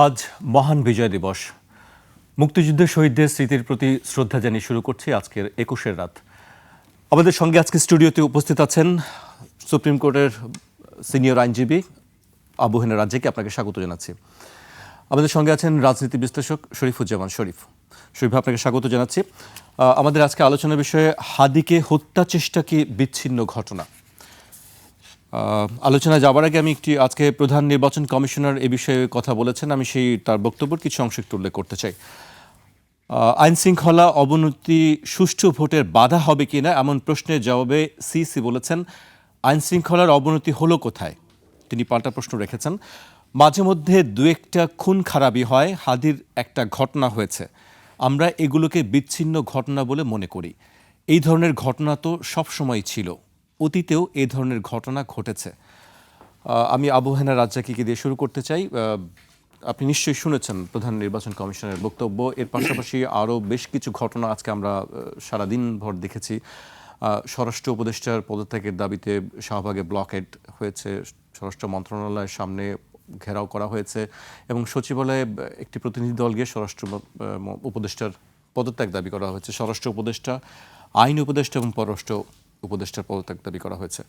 আজ মহান বিজয় দিবস। মুক্তিযুদ্ধের শহীদদের স্মৃতির প্রতি শ্রদ্ধা জানিয়ে শুরু করছি আজকের ২১-এর রাত। আমাদের সঙ্গে আজকে স্টুডিওতে উপস্থিত আছেন সুপ্রিম কোর্টের সিনিয়র আইনজীবী আবু হেনা রাজ্জাককে। আপনাকে স্বাগত জানাচ্ছি। আমাদের সঙ্গে আছেন রাজনীতি বিশ্লেষক শরীফুজ্জামান শরীফ। শরীফ, আপনাকে স্বাগত জানাচ্ছি। আমাদের আজকে আলোচনার বিষয়ে হাদিকে হত্যা চেষ্টা কি বিচ্ছিন্ন ঘটনা। আলোচনায় যাবার আগে আমি আজকে প্রধান নির্বাচন কমিশনার এ বিষয়ে কথা বলেছেন, আমি তার বক্তব্যের কিছু অংশ একটু উল্লেখ করতে চাই। আইন শৃঙ্খলা অবনতি সুষ্ঠু ভোটের বাধা হবে কিনা এমন প্রশ্নের জবাবে সিসি বলেছেন, আইন শৃঙ্খলার অবনতি হলো কোথায়। তিনি পাল্টা প্রশ্ন রেখেছেন, মাঝে মধ্যে দু একটা খুন খারাপি হয়, হাদির একটা ঘটনা হয়েছে, আমরা এগুলোকে বিচ্ছিন্ন ঘটনা বলে মনে করি। এই ধরনের ঘটনা তো সবসময় ছিল, অতীতেও এই ধরনের ঘটনা ঘটেছে। আমি আবু হেনা রাজ্জাককে দিয়ে শুরু করতে চাই। আপনি নিশ্চয়ই শুনেছেন প্রধান নির্বাচন কমিশনের বক্তব্য। এর পাশাপাশি আরও বেশ কিছু ঘটনা আজকে আমরা সারাদিন ভর দেখেছি। স্বরাষ্ট্র উপদেষ্টার পদত্যাগের দাবিতে শাহবাগে ব্লকেড হয়েছে, স্বরাষ্ট্র মন্ত্রণালয়ের সামনে ঘেরাও করা হয়েছে এবং সচিবালয়ে একটি প্রতিনিধি দল গিয়ে স্বরাষ্ট্র উপদেষ্টার পদত্যাগ দাবি করা হয়েছে। স্বরাষ্ট্র উপদেষ্টা, আইন উপদেষ্টা এবং পররাষ্ট্র উপদেষ্টার পদত্যাগ দাবি করা হয়েছে।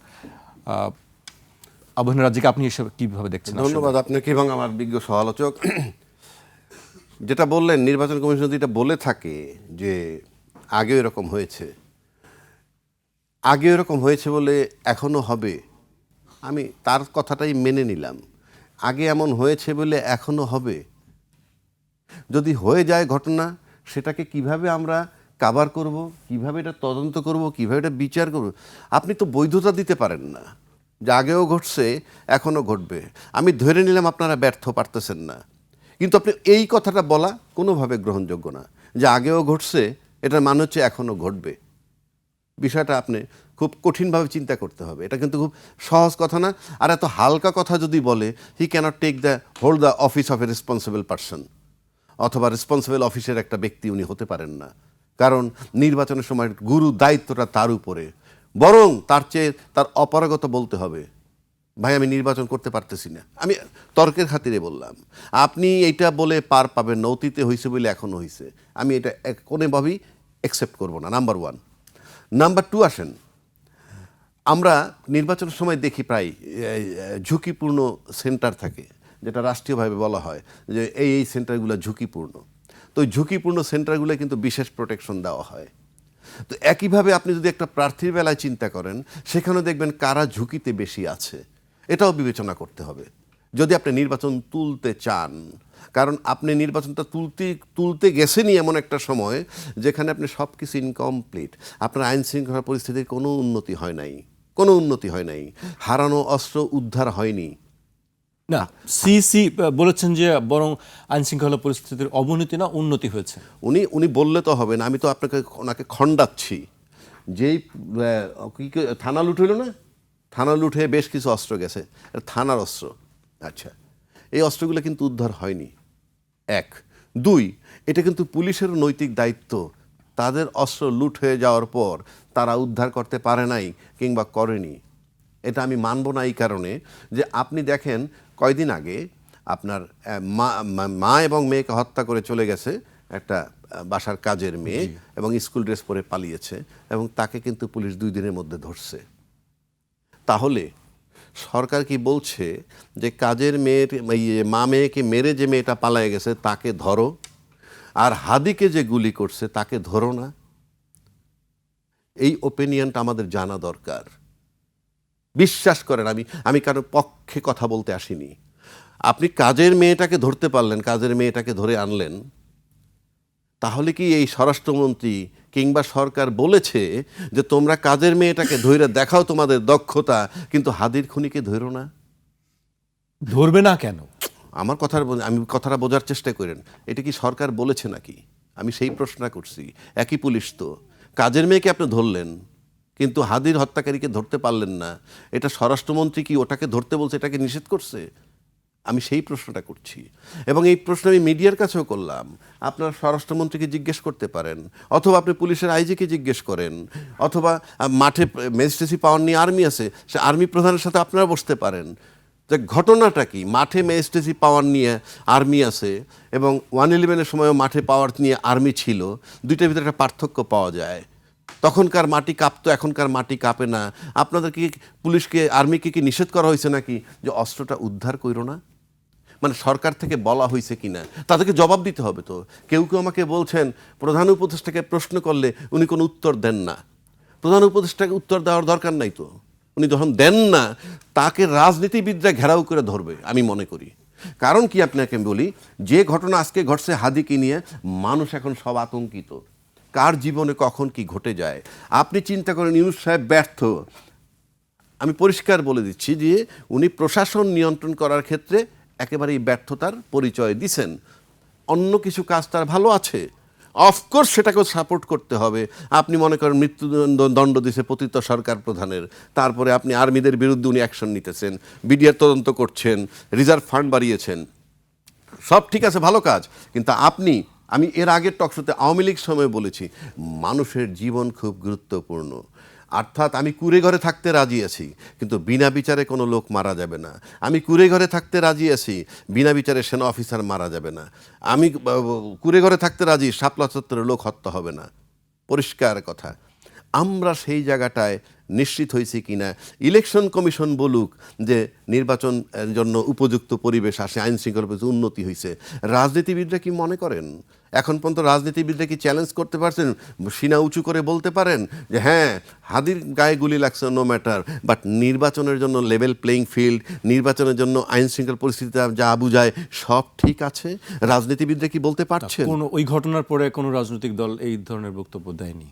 আবু হেনা রাজ্জাক, আপনি এসব কীভাবে দেখছেন? ধন্যবাদ আপনাকে এবং আমার বিজ্ঞ সমালোচক। যেটা বললেন, নির্বাচন কমিশন যেটা বলে থাকে যে আগে এরকম হয়েছে, আগে এরকম হয়েছে বলে এখনও হবে, আমি তার কথাটাই মেনে নিলাম। আগে এমন হয়েছে বলে এখনও হবে। যদি হয়ে যায় ঘটনা, সেটাকে কিভাবে আমরা কাভার করব, কিভাবে এটা তদন্ত করব, কিভাবে এটা বিচার করব, আপনি তো বৈধতা দিতে পারেন না যে আগেও ঘটছে এখনও ঘটবে। আমি ধরে নিলাম আপনারা ব্যর্থ পারতেছেন না, কিন্তু আপনি এই কথাটা বলা কোনোভাবে গ্রহণযোগ্য না যে আগেও ঘটছে, এটার মানে হচ্ছে এখনও ঘটবে। বিষয়টা আপনি খুব কঠিনভাবে চিন্তা করতে হবে। এটা কিন্তু খুব সহজ কথা না। আর এত হালকা কথা যদি বলে, he cannot take hold the office of a responsible person, অথবা রেসপন্সিবল অফিসের একটা ব্যক্তি উনি হতে পারেন না। কারণ নির্বাচনের সময় গুরু দায়িত্বটা তার উপরে, বরং তার চেয়ে তার অপারগতা বলতে হবে, ভাই আমি নির্বাচন করতে পারতেছি না। আমি তর্কের খাতিরে বললাম, আপনি এইটা বলে পার পাবেন না, অতীতে হয়েছে বলে এখনও হয়েছে। আমি এটা কোনোভাবেই অ্যাকসেপ্ট করব না, নাম্বার ওয়ান। নাম্বার টু, আসেন, আমরা নির্বাচনের সময় দেখি প্রায় ঝুঁকিপূর্ণ সেন্টার থাকে, যেটা রাষ্ট্রীয়ভাবে বলা হয় যে এই সেন্টারগুলো ঝুঁকিপূর্ণ। তো ওই ঝুঁকিপূর্ণ সেন্টারগুলো কিন্তু বিশেষ প্রোটেকশন দেওয়া হয়। তো একইভাবে আপনি যদি একটা প্রার্থীর বেলায় চিন্তা করেন, সেখানে দেখবেন কারা ঝুঁকিতে বেশি আছে, এটাও বিবেচনা করতে হবে যদি আপনি নির্বাচন তুলতে চান। কারণ আপনি নির্বাচনটা তুলতে গেছেনই এমন একটা সময় যেখানে আপনি সব কিছু ইনকমপ্লিট, আপনার আইন শৃঙ্খলা পরিস্থিতির কোনো উন্নতি হয় নাই, হারানো অস্ত্র উদ্ধার হয়নি। না, সিসি বলেছেন যে বরং আইন শৃঙ্খলা পরিস্থিতির অবনতি না উন্নতি হয়েছে। উনি বললে তো হবে না, আমি তো ওনাকে খণ্ডাচ্ছি। যেই থানা লুট হইল না, থানা লুট হয়ে বেশ কিছু অস্ত্র গেছে, থানার অস্ত্র। আচ্ছা, এই অস্ত্রগুলো কিন্তু উদ্ধার হয়নি, এক। দুই, এটা কিন্তু পুলিশের নৈতিক দায়িত্ব, তাদের অস্ত্র লুট হয়ে যাওয়ার পর তারা উদ্ধার করতে পারে নাই কিংবা করেনি। এটা আমি মানব না এই কারণে যে আপনি দেখেন, কয়দিন আগে আপনার মা এবং মেয়েকে হত্যা করে চলে গেছে একটা বাসার কাজের মেয়ে, এবং স্কুল ড্রেস পরে পালিয়েছে, এবং তাকে কিন্তু পুলিশ 2 দিনের মধ্যে ধরছে। তাহলে সরকার কি বলছে যে কাজের মেয়ের মা মেয়েকে মেরে যে মেয়েটা পালায়ে গেছে তাকে ধরো, আর হাদিকে যে গুলি করছে তাকে ধরো না? এই ওপিনিয়নটা আমাদের জানা দরকার। বিশ্বাস করেন, আমি কারো পক্ষে কথা বলতে আসিনি। আপনি কাজের মেয়েটাকে ধরতে পারলেন, কাজের মেয়েটাকে ধরে আনলেন, তাহলে কি এই স্বরাষ্ট্রমন্ত্রী কিংবা সরকার বলেছে যে তোমরা কাজের মেয়েটাকে ধরে দেখাও তোমাদের দক্ষতা, কিন্তু হাদির খুনিকে ধরো না? ধরবে না কেন? আমি কথাটা বোঝার চেষ্টা করেন। এটা কি সরকার বলেছে নাকি? আমি সেই প্রশ্নটা করছি। একই পুলিশ তো, কাজের মেয়েকে আপনি ধরলেন কিন্তু হাদির হত্যাকারীকে ধরতে পারলেন না। এটা স্বরাষ্ট্রমন্ত্রী কি ওটাকে ধরতে বলছে, এটাকে নিষেধ করছে? আমি সেই প্রশ্নটা করছি, এবং এই প্রশ্ন আমি মিডিয়ার কাছেও করলাম। আপনার স্বরাষ্ট্রমন্ত্রীকে জিজ্ঞেস করতে পারেন, অথবা আপনি পুলিশের আইজিকে জিজ্ঞেস করেন, অথবা মাঠে ম্যাজিস্ট্রেসি পাওয়ার নিয়ে আর্মি আছে, সে আর্মি প্রধানের সাথে আপনারা বসতে পারেন। যে ঘটনাটা কি, মাঠে ম্যাজিস্ট্রেসি পাওয়ার নিয়ে আর্মি আছে এবং 111-এর সময়ও মাঠে পাওয়ার নিয়ে আর্মি ছিল, দুইটার ভিতরে একটা পার্থক্য পাওয়া যায়। তখনকার মাটি কাঁপতো, এখনকার মাটি কাঁপে না। আপনাদের কি পুলিশকে, আর্মিকে কি নিষেধ করা হয়েছে নাকি যে অস্ত্রটা উদ্ধার করো না? মানে সরকার থেকে বলা হয়েছে কিনা তাদেরকে জবাব দিতে হবে। তো কেউ কেউ আমাকে বলছেন প্রধান উপদেষ্টাকে প্রশ্ন করলে উনি কোনো উত্তর দেন না। প্রধান উপদেষ্টাকে উত্তর দেওয়ার দরকার নাই তো, উনি যখন দেন না তাকে রাজনীতিবিদরা ঘেরাও করে ধরবে আমি মনে করি। কারণ কি আপনাকে বলি, যে ঘটনা আজকে ঘটছে হাদিকে নিয়ে, মানুষ এখন সব আতঙ্কিত, কার জীবনে কখন কি ঘটে যায়। আপনি চিন্তা করেন ইউনূস সাহেব ব্যর্থ, আমি পরিষ্কার বলে দিচ্ছি যে উনি প্রশাসন নিয়ন্ত্রণ করার ক্ষেত্রে একেবারেই ব্যর্থতার পরিচয় দিছেন। অন্য কিছু কাজ তার ভালো আছে, অফকোর্স সেটাকেও সাপোর্ট করতে হবে। আপনি মনে করেন মৃত্যুদণ্ড দিছে পতিত সরকার প্রধানের, তারপরে আপনি আর্মিদের বিরুদ্ধে উনি অ্যাকশন নিতেছেন, বিডিআর তদন্ত করছেন, রিজার্ভ ফান্ড বাড়িয়েছেন, সব ঠিক আছে, ভালো কাজ। কিন্তু আমি এর আগের টকশোতে আওয়ামী লীগ সময় বলেছি মানুষের জীবন খুব গুরুত্বপূর্ণ। অর্থাৎ আমি কুড়ে ঘরে থাকতে রাজি আছি কিন্তু বিনা বিচারে কোনো লোক মারা যাবে না। আমি কুড়ে ঘরে থাকতে রাজি আছি, বিনা বিচারে সেনা অফিসার মারা যাবে না। আমি কুড়ে ঘরে থাকতে রাজি, শাপলা চত্বরের লোক হত্যা হবে না। পরিষ্কার কথা। আমরা সেই জায়গাটায় নিশ্চিত হয়েছি কিনা, ইলেকশন কমিশন বলুক যে নির্বাচন জন্য উপযুক্ত পরিবেশ আসে, আইন শৃঙ্খলা পরিস্থিতি উন্নতি হয়েছে, রাজনীতিবিদরা কি মনে করেন এখন পর্যন্ত রাজনীতিবিদরা কি চ্যালেঞ্জ করতে পারছেন, সিনা উঁচু করে বলতে পারেন যে হ্যাঁ হাদির গায়ে গুলি লাগছে, নো ম্যাটার, বাট নির্বাচনের জন্য লেভেল প্লেইং ফিল্ড, নির্বাচনের জন্য আইন শৃঙ্খলা পরিস্থিতি যা বুঝায় সব ঠিক আছে, রাজনীতিবিদরা কি বলতে পারছেন? ওই ঘটনার পরে কোনো রাজনৈতিক দল এই ধরনের বক্তব্য দেয়নি।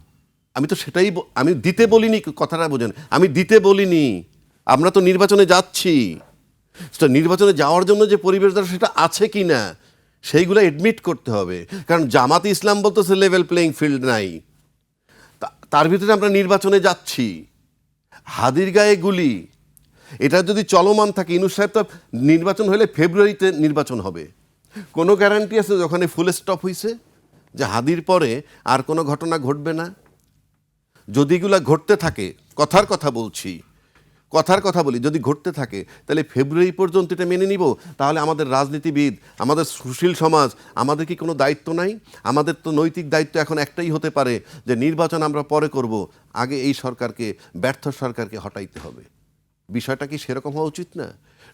আমি তো সেটাই আমি দিতে বলিনি, কথাটা বোঝেন, আমি দিতে বলিনি। আমরা তো নির্বাচনে যাচ্ছি, সেটা নির্বাচনে যাওয়ার জন্য যে পরিবেশ দরকার সেটা আছে কি না সেইগুলো এডমিট করতে হবে। কারণ জামাতে ইসলাম বলতেছে লেভেল প্লেইং ফিল্ড নাই, তার ভিতরে আমরা নির্বাচনে যাচ্ছি। হাদির গায়ে গুলি, এটা যদি চলমান থাকে, ইউনূস সাহেব তো নির্বাচন হলে ফেব্রুয়ারিতে নির্বাচন হবে, কোনো গ্যারান্টি আছে যখন ফুল স্টপ হয়েছে যে হাদির পরে আর কোনো ঘটনা ঘটবে না? যদি এগুলা ঘটতে থাকে, কথার কথা বলি, যদি ঘটতে থাকে তাহলে ফেব্রুয়ারি পর্যন্ত এটা মেনে নিব? তাহলে আমাদের রাজনীতিবিদ, আমাদের সুশীল সমাজ, আমাদের কি কোনো দায়িত্ব নাই? আমাদের তো নৈতিক দায়িত্ব এখন একটাই হতে পারে যে নির্বাচন আমরা পরে করব, আগে এই সরকারকে, ব্যর্থ সরকারকে হটাইতে হবে। বিষয়টা কি সেরকম হওয়া উচিত না?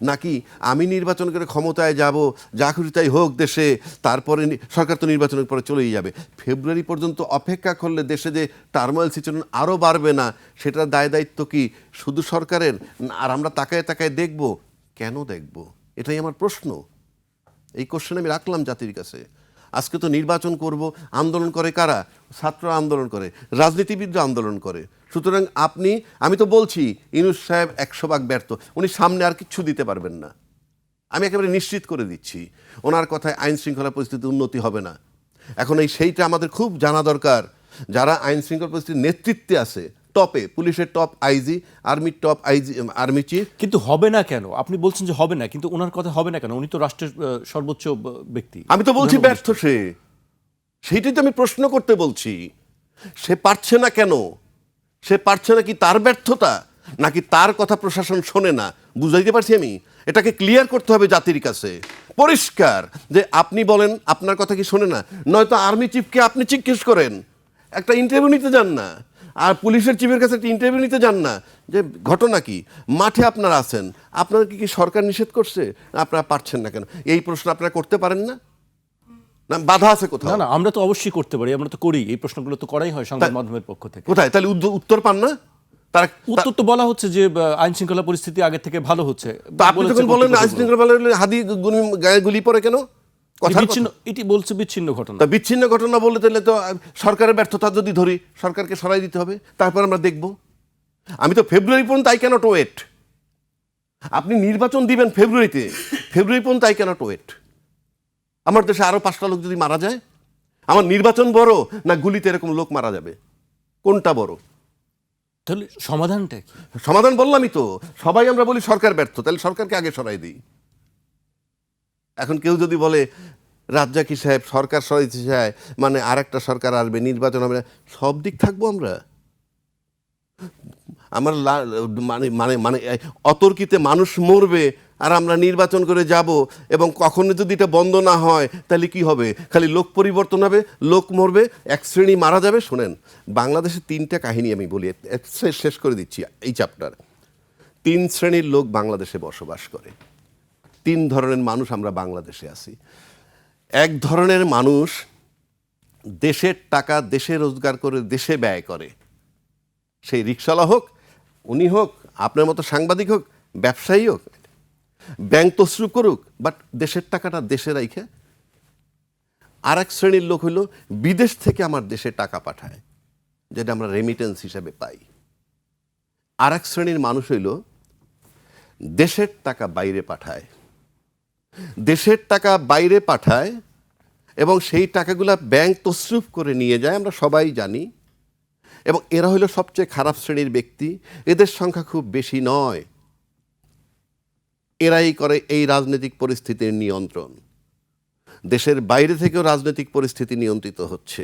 নাকি আমি নির্বাচন করে ক্ষমতায় যাব, যা খুশি তাই হোক দেশে, তারপরে সরকার তো নির্বাচনের পরে চলেই যাবে? ফেব্রুয়ারি পর্যন্ত অপেক্ষা করলে দেশে যে টার্মোয়েল সিচুয়েশন আরও বাড়বে না, সেটার দায় দায়িত্ব কি শুধু সরকারের? আর আমরা তাকায় তাকায় দেখব? কেন দেখব? এটাই আমার প্রশ্ন। এই কোশ্চেন আমি রাখলাম জাতির কাছে। আজকে তো নির্বাচন করব, আন্দোলন করে কারা? ছাত্ররা আন্দোলন করে, রাজনীতিবিদরা আন্দোলন করে। সুতরাং আমি তো বলছি ইউনূস সাহেব 100 ভাগ ব্যর্থ, উনি সামনে আর কিচ্ছু দিতে পারবেন না, আমি একেবারে নিশ্চিত করে দিচ্ছি। ওনার কথায় আইন শৃঙ্খলা পরিস্থিতি উন্নতি হবে না। এখন সেইটা আমাদের খুব জানা দরকার, যারা আইন শৃঙ্খলা পরিস্থিতির নেতৃত্বে আছে, টপে, পুলিশের টপ আইজি, আর্মির টপ আইজি, আর্মি চিফ। কিন্তু হবে না কেন? আপনি বলছেন যে হবে না, কিন্তু ওনার কথা হবে না কেন? উনি তো রাষ্ট্রের সর্বোচ্চ ব্যক্তি। আমি তো বলছি ব্যর্থ সেইটাই তো আমি প্রশ্ন করতে বলছি। সে পারছে না কেন? সে পারছে না কি তার ব্যর্থতা, নাকি তার কথা প্রশাসন শোনে না? বুঝাইতে পারছি আমি? এটাকে ক্লিয়ার করতে হবে জাতির কাছে, পরিষ্কার যে আপনি বলেন আপনার কথা কি শোনে না, নয়তো আর্মি চিফকে আপনি জিজ্ঞেস করেন, একটা ইন্টারভিউ নিতে যান না, আর পুলিশের চিফের কাছে একটা ইন্টারভিউ নিতে যান না যে ঘটনা কি। মাঠে আপনারা আছেন, আপনার কি সরকার নিষেধ করছে? আপনারা পারছেন না কেন? এই প্রশ্ন আপনারা করতে পারেন না? না বাধা আছে কোথাও? না, আমরা তো অবশ্যই করতে পারি, আমরা তো করি, এই প্রশ্নগুলো তো করাই হয় সংবাদ মাধ্যমের পক্ষ থেকে। কোথায় তাহলে উত্তর পান না? উত্তর তো বলা হচ্ছে যে আইন শৃঙ্খলা পরিস্থিতি আগে থেকে ভালো হচ্ছে। আপনি যখন বলেন আইন শৃঙ্খলা ভালো হলে হাদি গায়ে গুলি পড়ে কেন? এটি বলছে বিচ্ছিন্ন ঘটনা। বিচ্ছিন্ন ঘটনা বললে তাহলে তো সরকারের ব্যর্থতা যদি ধরি, সরকারকে সরাই দিতে হবে, তারপর আমরা দেখব। আমি তো ফেব্রুয়ারি পর্যন্ত আই ক্যানট ওয়েট। আপনি নির্বাচন দিবেন ফেব্রুয়ারিতে, ফেব্রুয়ারি পর্যন্ত আই ক্যানট ওয়েট। আমার দেশে আরো 5টা লোক যদি মারা যায়, আমার নির্বাচন বড় না গুলিতে এরকম লোক মারা যাবে? কোনটা বড়? তাহলে সমাধানটা কি? সমাধান বললামই তো, সবাই আমরা বলি সরকার ব্যর্থ, তাহলে সরকারকে আগে সরাই দিই। এখন কেউ যদি বলে রাজ্জাকি সাহেব সরকার সরাইতে চায় মানে আর একটা সরকার আসবে, নির্বাচন হবে, সব দিক থাকবো আমরা? আমার মানে মানে মানে অতর্কিতে মানুষ মরবে, আর আমরা নির্বাচন করে যাব, এবং কখনো যদি এটা বন্ধ না হয় তাহলে কি হবে? খালি লোক পরিবর্তন হবে, লোক মরবে, এক শ্রেণী মারা যাবে। শোনেন, বাংলাদেশের 3টা কাহিনী আমি বলি, শেষ করে দিচ্ছি এই চ্যাপ্টার। 3 শ্রেণীর লোক বাংলাদেশে বসবাস করে। 3 ধরনের মানুষ আমরা বাংলাদেশে আছি। এক ধরনের মানুষ দেশের টাকা দেশে রোজগার করে দেশে ব্যয় করে, সেই রিক্সাওয়ালা হোক, উনি হোক, আপনার মতো সাংবাদিক হোক, ব্যবসায়ী হোক, ব্যাংক তসরুপ করুক, বাট দেশের টাকাটা দেশে রাইখে। আর এক শ্রেণীর লোক হইল বিদেশ থেকে আমার দেশে টাকা পাঠায়, যেটা আমরা রেমিটেন্স হিসাবে পাই। আর এক শ্রেণীর মানুষ হইল দেশের টাকা বাইরে পাঠায়, দেশের টাকা বাইরে পাঠায় এবং সেই টাকাগুলা ব্যাংক তসরুপ করে নিয়ে যায়, আমরা সবাই জানি। এবং এরা হইল সবচেয়ে খারাপ শ্রেণীর ব্যক্তি। এদের সংখ্যা খুব বেশি নয়। এরাই করে এই রাজনৈতিক পরিস্থিতির নিয়ন্ত্রণ। দেশের বাইরে থেকেও রাজনৈতিক পরিস্থিতি নিয়ন্ত্রিত হচ্ছে।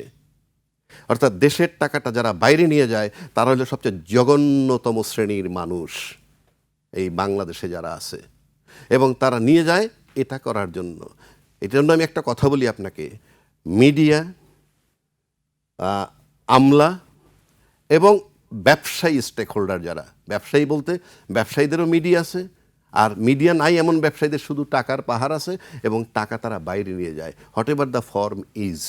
অর্থাৎ দেশের টাকাটা যারা বাইরে নিয়ে যায় তারা হলো সবচেয়ে জঘন্যতম শ্রেণীর মানুষ এই বাংলাদেশে যারা আছে, এবং তারা নিয়ে যায় এটা করার জন্য। এটার জন্য আমি একটা কথা বলি আপনাকে, মিডিয়া, আমলা এবং ব্যবসায়ী স্টেক হোল্ডার যারা, ব্যবসায়ী বলতে ব্যবসায়ীদেরও মিডিয়া আছে, আর মিডিয়া নাই এমন ব্যবসায়ীদের শুধু টাকার পাহাড় আছে এবং টাকা তারা বাইরে নিয়ে যায়, what ever the form is.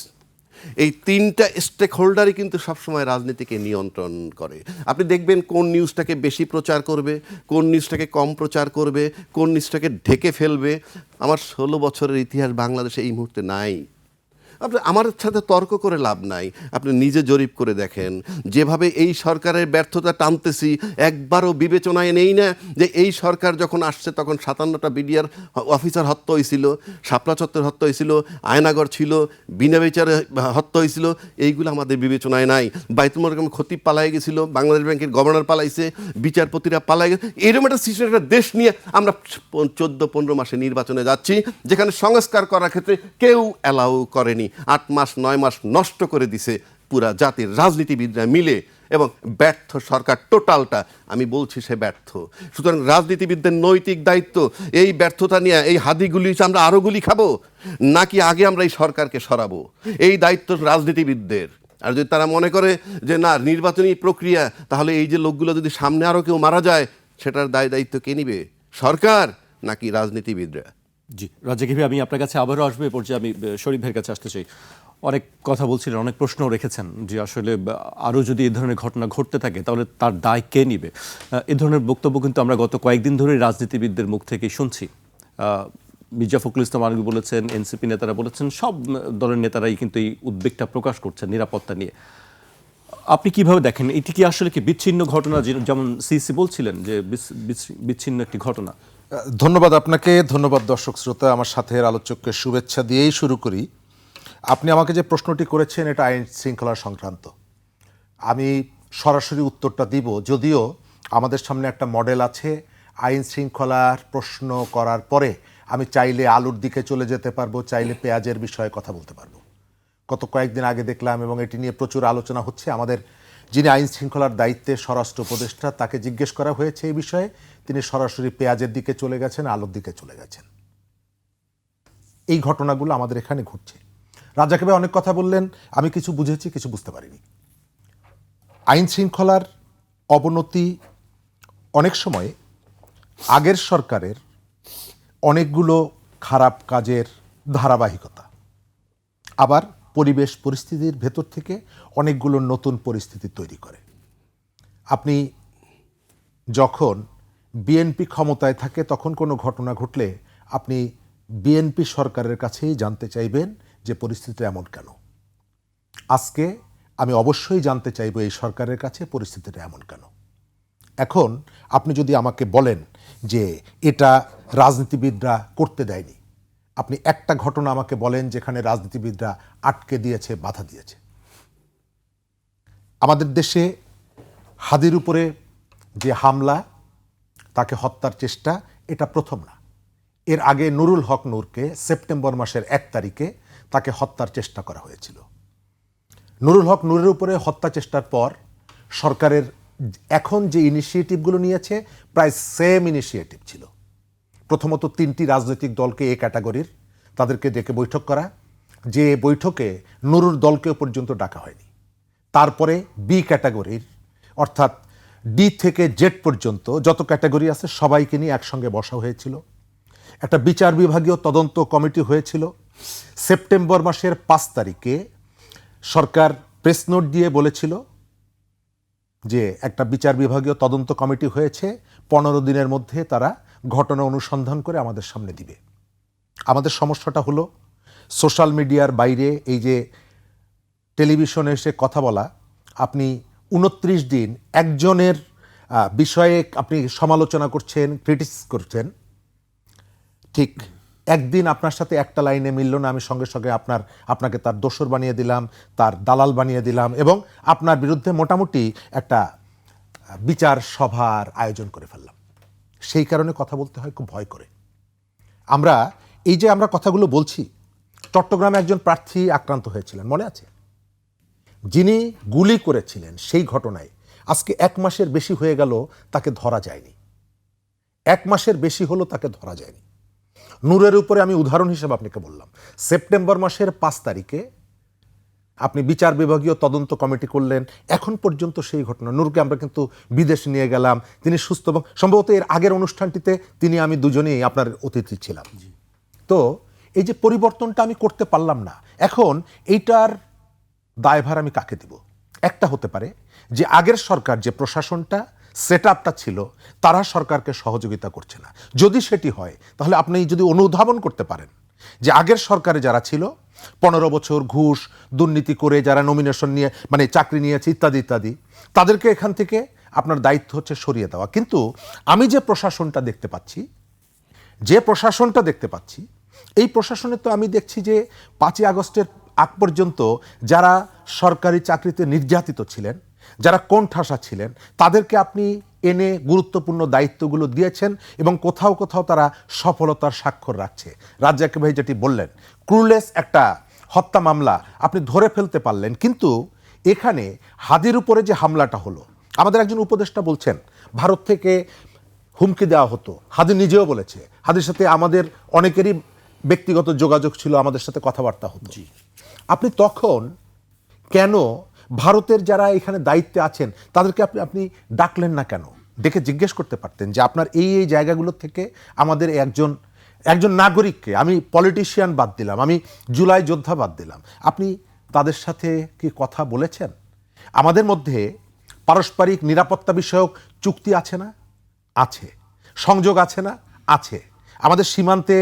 এই 3টা স্টেক হোল্ডারই কিন্তু সবসময় রাজনীতিকে নিয়ন্ত্রণ করে। আপনি দেখবেন কোন নিউজটাকে বেশি প্রচার করবে, কোন নিউজটাকে কম প্রচার করবে, কোন নিউজটাকে ঢেকে ফেলবে। আমার 16 বছরের ইতিহাস বাংলাদেশে এই মুহূর্তে নাই। আপনি আমার সাথে তর্ক করে লাভ নাই। আপনি নিজে জরিপ করে দেখেন, যেভাবে এই সরকারের ব্যর্থতা টানতেছি, একবারও বিবেচনায় নেই না যে এই সরকার যখন আসছে তখন 57টা বিডিআর অফিসার হত্যা হয়েছিল, শাপলা চত্বর হত্যা হয়েছিল, আয়নাগর ছিল, বিনা বিচারে হত্যা হয়েছিল, এইগুলো আমাদের বিবেচনায় নাই। বাইতুল মোকাররম খতিব পালাই গেছিল, বাংলাদেশ ব্যাংকের গভর্নর পালাইছে, বিচারপতিরা পালাই গেছে। এরকম একটা সিস্টেম, একটা দেশ নিয়ে আমরা 14-15 মাসে নির্বাচনে যাচ্ছি, যেখানে সংস্কার করার ক্ষেত্রে কেউ অ্যালাউ করেনি। 8 মাস 9 মাস নষ্ট করে দিছে পুরা জাতির রাজনীতিবিদরা মিলে, এবং ব্যর্থ সরকার টোটালটা। আমি বলছি সে ব্যর্থ। সুতরাং রাজনীতিবিদদের নৈতিক দায়িত্ব, এই ব্যর্থতা নিয়ে এই হাদিগুলি আমরা আরও গুলি খাবো, নাকি আগে আমরা এই সরকারকে সরাবো, এই দায়িত্ব রাজনীতিবিদদের। আর যদি তারা মনে করে যে না নির্বাচনী প্রক্রিয়া, তাহলে এই যে লোকগুলো যদি সামনে আরও কেউ মারা যায়, সেটার দায়িত্ব কে নিবে, সরকার নাকি রাজনীতিবিদরা? জি রাজ্জাক ভাই, আমি আপনার কাছে আবারও আসবো। এ পর্যায়ে আমি শরীফ ভাইয়ের কাছে আসতে চাই। অনেক কথা বলছিলেন, অনেক প্রশ্ন রেখেছেন যে আসলে আরও যদি এই ধরনের ঘটনা ঘটতে থাকে তাহলে তার দায় কে নিবে। এ ধরনের বক্তব্য কিন্তু আমরা গত কয়েকদিন ধরে রাজনীতিবিদদের মুখ থেকে শুনছি। মির্জা ফখরুল ইসলাম আলমগীর বলেছেন, এনসিপি নেতারা বলেছেন, সব দলের নেতারাই কিন্তু এই উদ্বেগটা প্রকাশ করছেন নিরাপত্তা নিয়ে। আপনি কিভাবে দেখেন, এটি কি আসলে কি বিচ্ছিন্ন ঘটনা, যেমন সিসি বলছিলেন যে বিচ্ছিন্ন একটি ঘটনা? ধন্যবাদ আপনাকে, ধন্যবাদ দর্শক শ্রোতা। আমার সাথে আলোচককে শুভেচ্ছা দিয়েই শুরু করি। আপনি আমাকে যে প্রশ্নটি করেছেন এটা আইন শৃঙ্খলা সংক্রান্ত। আমি সরাসরি উত্তরটা দিব, যদিও আমাদের সামনে একটা মডেল আছে। আইন শৃঙ্খলার প্রশ্ন করার পরে আমি চাইলে আলুর দিকে চলে যেতে পারবো, চাইলে পেঁয়াজের বিষয়ে কথা বলতে পারবো। গত কয়েকদিন আগে দেখলাম, এবং এটি নিয়ে প্রচুর আলোচনা হচ্ছে, আমাদের যিনি আইন শৃঙ্খলার দায়িত্বে স্বরাষ্ট্র উপদেষ্টা, তাকে জিজ্ঞেস করা হয়েছে এই বিষয়ে, তিনি সরাসরি পেঁয়াজের দিকে চলে গেছেন, আলুর দিকে চলে গেছেন। এই ঘটনাগুলো আমাদের এখানে ঘটছে। রাজ্জাক ভাই অনেক কথা বললেন, আমি কিছু বুঝেছি, কিছু বুঝতে পারিনি। আইন শৃঙ্খলার অবনতি অনেক সময় আগের সরকারের অনেকগুলো খারাপ কাজের ধারাবাহিকতা, আবার পরিবেশ পরিস্থিতির ভেতর থেকে অনেকগুলো নতুন পরিস্থিতি তৈরি করে। আপনি যখন বিএনপি ক্ষমতায় থাকে তখন কোনো ঘটনা ঘটলে আপনি বিএনপি সরকারের কাছেই জানতে চাইবেন যে পরিস্থিতি এমন কেন। আজকে আমি অবশ্যই জানতে চাইব এই সরকারের কাছে পরিস্থিতিটা এমন কেন। এখন আপনি যদি আমাকে বলেন যে এটা রাজনীতিবিদরা করতে দেয়নি, আপনি একটা ঘটনা আমাকে বলেন যেখানে রাজনীতিবিদরা আটকে দিয়েছে, বাধা দিয়েছে। আমাদের দেশে হাদির উপরে যে হামলা, তাকে হত্যার চেষ্টা, এটা প্রথম না। এর আগে নুরুল হক নূরকে সেপ্টেম্বর মাসের 1 তারিখে তাকে হত্যার চেষ্টা করা হয়েছিল। নুরুল হক নূরের উপরে হত্যা চেষ্টার পর সরকারের এখন যে ইনিশিয়েটিভগুলো নিয়েছে প্রায় সেম ইনিশিয়েটিভ ছিল। প্রথমত 3টি রাজনৈতিক দলকে এ ক্যাটাগরির তাদেরকে ডেকে বৈঠক করা, যে বৈঠকে নুরুর দলকেও পর্যন্ত ডাকা হয়নি। তারপরে বি ক্যাটাগরির অর্থাৎ ডি থেকে জেড পর্যন্ত যত ক্যাটাগরি আছে সবাইকে নিয়ে একসঙ্গে বসা হয়েছিল। একটা বিচার বিভাগীয় তদন্ত কমিটি হয়েছিল। সেপ্টেম্বর মাসের 5 তারিখে সরকার প্রেস নোট দিয়ে বলেছিল যে একটা বিচার বিভাগীয় তদন্ত কমিটি হয়েছে, 15 দিনের মধ্যে তারা ঘটনা অনুসন্ধান করে আমাদের সামনে দিবে। আমাদের সমস্যাটা হলো সোশ্যাল মিডিয়ার বাইরে এই যে টেলিভিশনে এসে কথা বলা, আপনি 29 দিন একজনের বিষয়ে আপনি সমালোচনা করছেন, ক্রিটিসাইজ করছেন, ঠিক একদিন আপনার সাথে একটা লাইনে মিলল না, আমি সঙ্গে সঙ্গে আপনাকে তার দোসর বানিয়ে দিলাম, তার দালাল বানিয়ে দিলাম এবং আপনার বিরুদ্ধে মোটামুটি একটা বিচার সভার আয়োজন করে ফেললাম। সেই কারণে কথা বলতে হয় খুব ভয় করে। আমরা কথাগুলো বলছি, চট্টগ্রামে একজন প্রার্থী আক্রান্ত হয়েছিলেন, মনে আছে? যিনি গুলি করেছিলেন সেই ঘটনায় আজকে 1 মাসের বেশি হয়ে গেল, তাকে ধরা যায়নি। 1 মাসের বেশি হলো, তাকে ধরা যায়নি। নূরের উপরে আমি উদাহরণ হিসেবে আপনাকে বললাম, সেপ্টেম্বর মাসের 5 তারিখে আপনি বিচার বিভাগীয় তদন্ত কমিটি করলেন, এখন পর্যন্ত সেই ঘটনা, নূরকে আমরা কিন্তু বিদেশ নিয়ে গেলাম, তিনি সুস্থ, এবং সম্ভবত এর আগের অনুষ্ঠানটিতে আমি দুজনেই আপনার অতিথি ছিলাম। তো এই যে পরিবর্তনটা আমি করতে পারলাম না, এখন এইটার দায়ভার আমি কাকে দিব? একটা হতে পারে যে আগের সরকার যে প্রশাসনটা সেটআপটা ছিল তারা সরকারকে সহযোগিতা করছে না। যদি সেটি হয় তাহলে আপনি যদি অনুধাবন করতে পারেন যে আগের সরকারে যারা ছিল 15 বছর ঘুষ দুর্নীতি করে যারা নমিনেশন নিয়ে চাকরি নিয়েছে ইত্যাদি ইত্যাদি, তাদেরকে এখান থেকে আপনার দায়িত্ব হচ্ছে সরিয়ে দেওয়া। কিন্তু আমি যে প্রশাসনটা দেখতে পাচ্ছি এই প্রশাসনে তো আমি দেখছি যে 5ই আগস্টের আগ পর্যন্ত যারা সরকারি চাকরিতে নির্যাতিত ছিলেন, যারা কোণঠাসা ছিলেন, তাদেরকে আপনি এনে গুরুত্বপূর্ণ দায়িত্বগুলো দিয়েছেন এবং কোথাও কোথাও তারা সফলতার স্বাক্ষর রাখছে। রাজ্জাক ভাই যেটি বললেন, ক্রুলেস একটা হত্যা মামলা আপনি ধরে ফেলতে পারলেন, কিন্তু এখানে হাদির উপরে যে হামলাটা হলো, আমাদের একজন উপদেষ্টা বলছেন ভারত থেকে হুমকি দেওয়া হতো, হাদি নিজেও বলেছে, হাদির সাথে আমাদের অনেকেরই ব্যক্তিগত যোগাযোগ ছিল, আমাদের সাথে কথাবার্তা হতো। আপনি তখন কেন ভারতের যারা এখানে দায়িত্বে আছেন তাদেরকে আপনি ডাকলেন না কেন? ডেকে জিজ্ঞেস করতে পারতেন যে আপনার এই জায়গাগুলো থেকে আমাদের একজন নাগরিককে, আমি পলিটিশিয়ান বাদ দিলাম, আমি জুলাই যোদ্ধা বাদ দিলাম, আপনি তাদের সাথে কি কথা বলেছেন? আমাদের মধ্যে পারস্পরিক নিরাপত্তা বিষয়ক চুক্তি আছে না? আছে। সংযোগ আছে না? আছে। আমাদের সীমান্তে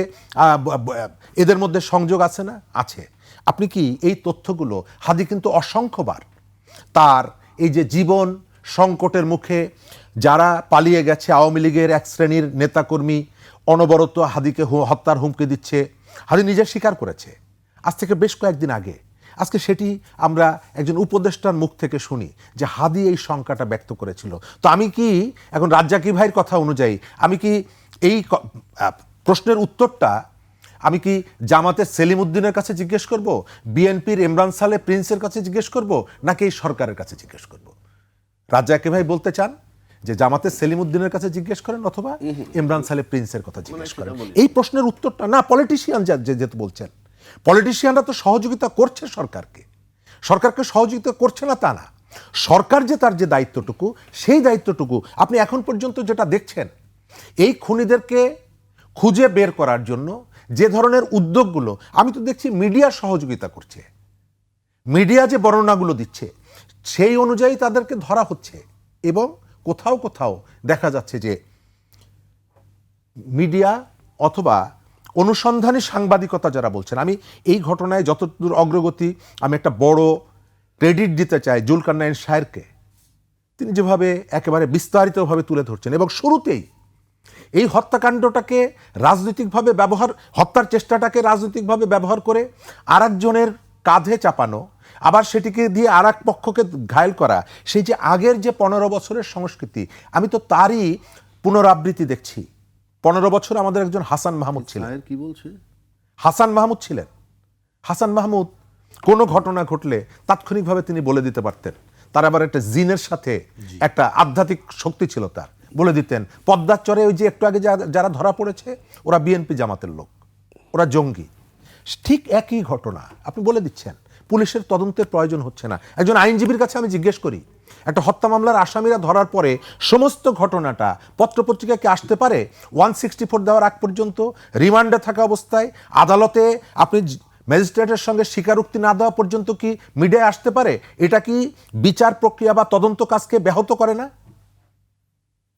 এদের মধ্যে সংযোগ আছে না? আছে। আপনি কি এই তথ্যগুলো, হাদি কিন্তু অসংখ্যবার তার এই যে জীবন সংকটের মুখে যারা পালিয়ে গেছে, আওয়ামী লীগের এক শ্রেণীর নেতাকর্মী অনবরত হাদিকে হত্যার হুমকি দিচ্ছে, হাদি নিজে স্বীকার করেছে আজ থেকে বেশ কয়েকদিন আগে। আজকে সেটি আমরা একজন উপদেষ্টার মুখ থেকে শুনি যে হাদি এই শঙ্কাটা ব্যক্ত করেছিল। তো আমি কি এখন রাজ্জাকি ভাইয়ের কথা অনুযায়ী আমি কি এই প্রশ্নের উত্তরটা আমি কি জামাতের সেলিম উদ্দিনের কাছে জিজ্ঞেস করব, বিএনপির ইমরান সালে প্রিন্সের কাছে জিজ্ঞেস করব, নাকি এই সরকারের কাছে জিজ্ঞেস করব? রাজ্জাকি ভাই বলতে চান যে জামাতের সেলিম উদ্দিনের কাছে জিজ্ঞেস করেন অথবা ইমরান সালে প্রিন্সের কথা জিজ্ঞেস করেন। এই প্রশ্নের উত্তরটা না, পলিটিশিয়ান যেহেতু বলছেন, পলিটিশিয়ানরা তো সহযোগিতা করছে সরকারকে সহযোগিতা করছে না তা না, সরকার যে তার যে দায়িত্বটুকু, সেই দায়িত্বটুকু আপনি এখন পর্যন্ত যেটা দেখছেন, এই খুনিদেরকে খুঁজে বের করার জন্য যে ধরনের উদ্যোগগুলো, আমি তো দেখছি মিডিয়া সহযোগিতা করছে, মিডিয়া যে বর্ণনাগুলো দিচ্ছে সেই অনুযায়ী তাদেরকে ধরা হচ্ছে, এবং কোথাও কোথাও দেখা যাচ্ছে যে মিডিয়া অথবা অনুসন্ধানী সাংবাদিকতা যারা বলছেন, আমি এই ঘটনায় যতদূর অগ্রগতি, আমি একটা বড় ক্রেডিট দিতে চাই জুলকারনাইন সাহেরকে। তিনি যেভাবে একেবারে বিস্তারিতভাবে তুলে ধরছেন এবং শুরুতেই এই হত্যাকাণ্ডটাকে রাজনৈতিকভাবে হত্যার চেষ্টাটাকে রাজনৈতিকভাবে ব্যবহার করে আরেকজনের কাঁধে চাপানো, আবার সেটিকে দিয়ে আর এক পক্ষকে ঘায়েল করা, সেই যে আগের যে 15 বছরের সংস্কৃতি, আমি তো তারই পুনরাবৃত্তি দেখছি। 15 বছর আমাদের একজন হাসান মাহমুদ ছিলেন। কি বলছে? হাসান মাহমুদ ছিলেন। হাসান মাহমুদ কোনো ঘটনা ঘটলে তাৎক্ষণিকভাবে তিনি বলে দিতে পারতেন। তার আবার একটা জিনের সাথে একটা আধ্যাত্মিক শক্তি ছিল তার, বলে দিতেন পদ্মার চরে ওই যে একটু আগে যারা ধরা পড়েছে ওরা বিএনপি জামাতের লোক, ওরা জঙ্গি। ঠিক একই ঘটনা আপনি বলে দিচ্ছেন, পুলিশের তদন্তের প্রয়োজন হচ্ছে না। একজন আইনজীবীর কাছে আমি জিজ্ঞেস করি, একটা হত্যা মামলার আসামিরা ধরার পরে সমস্ত ঘটনাটা পত্রপত্রিকা কি আসতে পারে? 164 দেওয়ার আগ পর্যন্ত রিমান্ডে থাকা অবস্থায় আদালতে আপনি ম্যাজিস্ট্রেটের সঙ্গে স্বীকারোক্তি না দেওয়া পর্যন্ত কি মিডিয়ায় আসতে পারে? এটা কি বিচার প্রক্রিয়া বা তদন্ত কাজকে ব্যাহত করে না?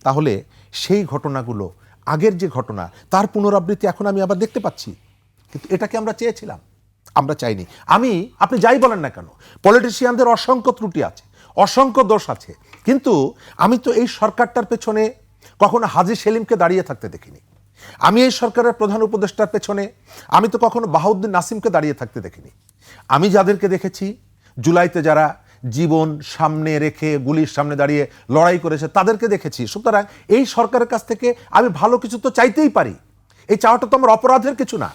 তাহলে সেই ঘটনাগুলো, আগের যে ঘটনা, তার পুনরাবৃত্তি এখন আমি আবার দেখতে পাচ্ছি। কিন্তু এটাকে আমরা চেয়েছিলাম? আমরা চাইনি। আপনি যাই বলেন না কেন, পলিটিশিয়ানদের অসংখ্য ত্রুটি আছে, অসংখ্য দোষ আছে, কিন্তু আমি তো এই সরকারটার পেছনে কখনো হাজী সেলিমকে দাঁড়িয়ে থাকতে দেখিনি। আমি এই সরকারের প্রধান উপদেষ্টার পেছনে আমি তো কখনো বাহাউদ্দিন নাসিমকে দাঁড়িয়ে থাকতে দেখিনি। আমি যাদেরকে দেখেছি জুলাইতে যারা জীবন সামনে রেখে গুলির সামনে দাঁড়িয়ে লড়াই করেছে তাদেরকে দেখেছি। সুতরাং এই সরকারের কাছ থেকে আমি ভালো কিছু তো চাইতেই পারি। এই চাওয়াটা তো আমার অপরাধের কিছু না,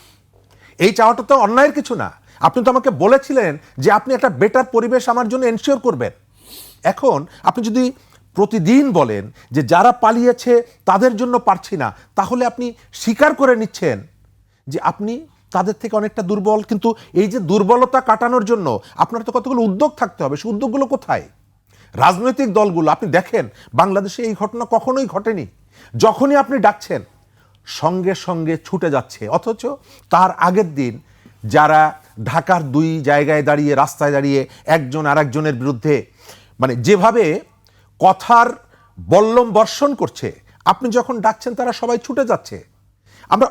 এই চাওয়াটা তো অন্যায়ের কিছু না। আপনি তো আমাকে বলেছিলেন যে আপনি একটা বেটার পরিবেশ আমার জন্য এনশিওর করবেন। এখন আপনি যদি প্রতিদিন বলেন যে যারা পালিয়েছে তাদের জন্য পারছি না, তাহলে আপনি স্বীকার করে নিচ্ছেন যে আপনি তাদের থেকে অনেকটা দুর্বল। কিন্তু এই যে দুর্বলতা কাটানোর জন্য আপনার তো কতগুলো উদ্যোগ থাকতে হবে, সেই উদ্যোগগুলো কোথায়? রাজনৈতিক দলগুলো, আপনি দেখেন বাংলাদেশে এই ঘটনা কখনোই ঘটেনি। যখনই আপনি ডাকছেন সঙ্গে সঙ্গে ছুটে যাচ্ছে, অথচ তার আগের দিন যারা ঢাকার 2 জায়গায় দাঁড়িয়ে, রাস্তায় দাঁড়িয়ে একজন আরেকজনের বিরুদ্ধে মানে যেভাবে কথার বল্লম বর্ষণ করছে, আপনি যখন ডাকছেন তারা সবাই ছুটে যাচ্ছে। আমরা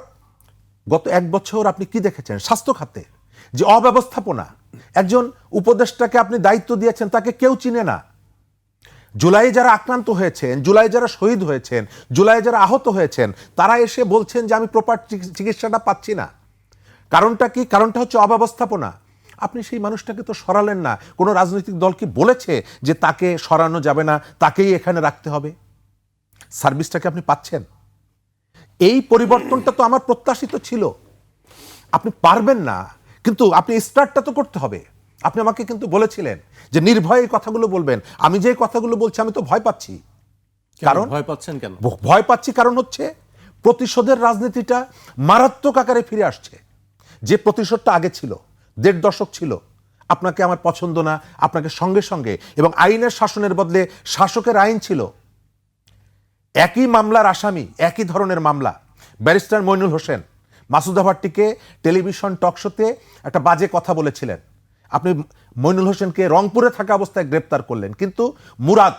গত 1 বছর আপনি কি দেখেছেন স্বাস্থ্য খাতে যে অব্যবস্থাপনা? একজন উপদেষ্টাকে আপনি দায়িত্ব দিয়েছেন, তাকে কেউ চিনে না। জুলাই যারা আক্রান্ত হয়েছেন, জুলাই যারা শহীদ হয়েছেন, জুলাই যারা আহত হয়েছেন, তারা এসে বলছেন যে আমি প্রপার চিকিৎসাটা পাচ্ছি না। কারণটা কি? কারণটা হচ্ছে অব্যবস্থাপনা। আপনি সেই মানুষটাকে তো সরালেন না। কোনো রাজনৈতিক দল কি বলেছে যে তাকে সরানো যাবে না, তাকেই এখানে রাখতে হবে? সার্ভিসটাকে আপনি পাচ্ছেন? এই পরিবর্তনটা তো আমার প্রত্যাশিত ছিল। আপনি পারবেন না, কিন্তু আপনি স্টার্টটা তো করতে হবে। আপনি আমাকে কিন্তু বলেছিলেন যে নির্ভয়ে এই কথাগুলো বলবেন। আমি যে কথাগুলো বলছি আমি তো ভয় পাচ্ছি। কারণ ভয় পাচ্ছেন কেন? ভয় পাচ্ছি কারণ হচ্ছে প্রতিশোধের রাজনীতিটা মারাত্মক আকারে ফিরে আসছে। যে প্রতিশোধটা আগে ছিল, 1.5 দশক ছিল, আপনাকে আমার পছন্দ না, আপনাকে সঙ্গে সঙ্গে, এবং আইনের শাসনের বদলে শাসকের আইন ছিল। একই মামলার আসামি, একই ধরনের মামলা, ব্যারিস্টার মইনুল হোসেন মাসুদা ভাট্টিকে টেলিভিশন টকশোতে একটা বাজে কথা বলেছিলেন। আপনি মইনুল হোসেনকে রংপুরে থাকা অবস্থায় গ্রেপ্তার করলেন, কিন্তু মুরাদ,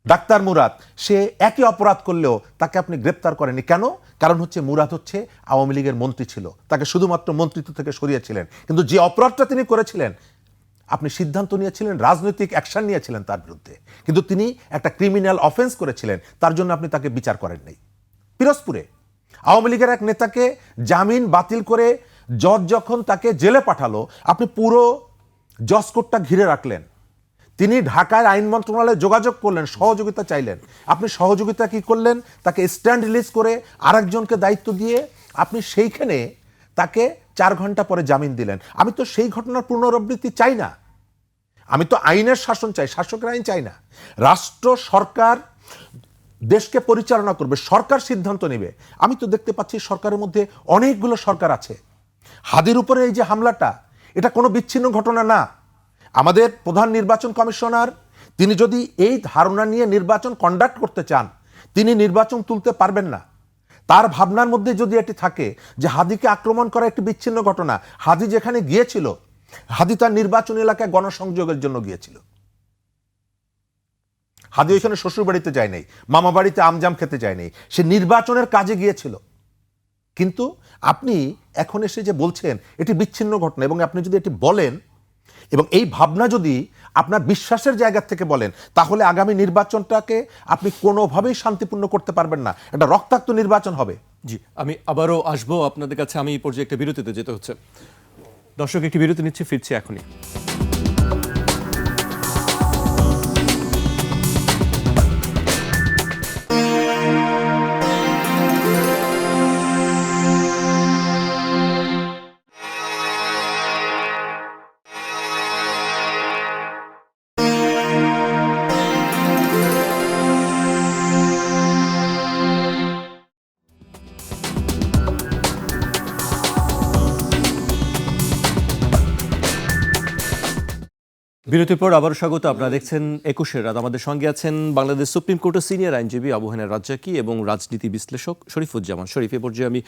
ডাক্তার মুরাদ, সে একই অপরাধ করলেও তাকে আপনি গ্রেপ্তার করেননি। কেন? কারণ হচ্ছে মুরাদ হচ্ছে আওয়ামী লীগের মন্ত্রী ছিল, তাকে শুধুমাত্র মন্ত্রিত্ব থেকে সরিয়েছিলেন। কিন্তু যে অপরাধটা তিনি করেছিলেন, আপনি সিদ্ধান্ত নিয়েছিলেন, রাজনৈতিক অ্যাকশন নিয়েছিলেন তার বিরুদ্ধে, কিন্তু তিনি একটা ক্রিমিনাল অফেন্স করেছিলেন, তার জন্য আপনি তাকে বিচার করেন নাই। পিরোজপুরে আওয়ামী লীগের এক নেতাকে জামিন বাতিল করে জজ যখন তাকে জেলে পাঠালো, আপনি পুরো জজ কোর্টটা ঘিরে রাখলেন। তিনি ঢাকায় আইন মন্ত্রণালয়ে যোগাযোগ করলেন, সহযোগিতা চাইলেন। আপনি সহযোগিতা কি করলেন? তাকে স্ট্যান্ড রিলিজ করে আরেকজনকে দায়িত্ব দিয়ে আপনি সেইখানে তাকে 4 ঘন্টা পরে জামিন দিলেন। আমি তো সেই ঘটনার পুনরাবৃত্তি চাই না। আমি তো আইনের শাসন চাই, শাসকের আইন চাই না। রাষ্ট্র, সরকার দেশকে পরিচালনা করবে, সরকার সিদ্ধান্ত নেবে। আমি তো দেখতে পাচ্ছি সরকারের মধ্যে অনেকগুলো সরকার আছে। হাদির উপরে এই যে হামলাটা, এটা কোনো বিচ্ছিন্ন ঘটনা না। আমাদের প্রধান নির্বাচন কমিশনার, তিনি যদি এই ধারণা নিয়ে নির্বাচন কন্ডাক্ট করতে চান, তিনি নির্বাচন তুলতে পারবেন না। তার ভাবনার মধ্যে যদি এটি থাকে যে হাদিকে আক্রমণ করা একটি বিচ্ছিন্ন ঘটনা, হাদি যেখানে গিয়েছিল, হাদি তার নির্বাচন এলাকায় গণসংযোগের জন্য গিয়েছিল। হাদি ওইখানে শ্বশুর বাড়িতে যায় নাই, মামা বাড়িতে আমজাম খেতে যায় নাই, সে নির্বাচনের কাজে গিয়েছিল। কিন্তু আপনি এখন এসে যে বলছেন এটি বিচ্ছিন্ন ঘটনা, এবং আপনি যদি এটি বলেন এবং এই ভাবনা যদি আপনার বিশ্বাসের জায়গা থেকে বলেন, তাহলে আগামী নির্বাচনটাকে আপনি কোনোভাবেই শান্তিপূর্ণ করতে পারবেন না। এটা রক্তাক্ত নির্বাচন হবে। জি, আমি আবারও আসবো আপনাদের কাছে। আমি এই পর্যায়ে একটা বিরতিতে যেতে হচ্ছে। দর্শক, একটি বিরতি নিচ্ছে, ফিরছি এখনই। বিরতির পর আবারও স্বাগত। আপনারা দেখছেন ২১ রাত। আমাদের সঙ্গে আছেন বাংলাদেশ সুপ্রিম কোর্টের সিনিয়র আইনজীবী আবু হেনা রাজ্জাকী এবং রাজনীতি বিশ্লেষক শরীফুজ্জামান শরীফ। এ পর্যায়ে আমি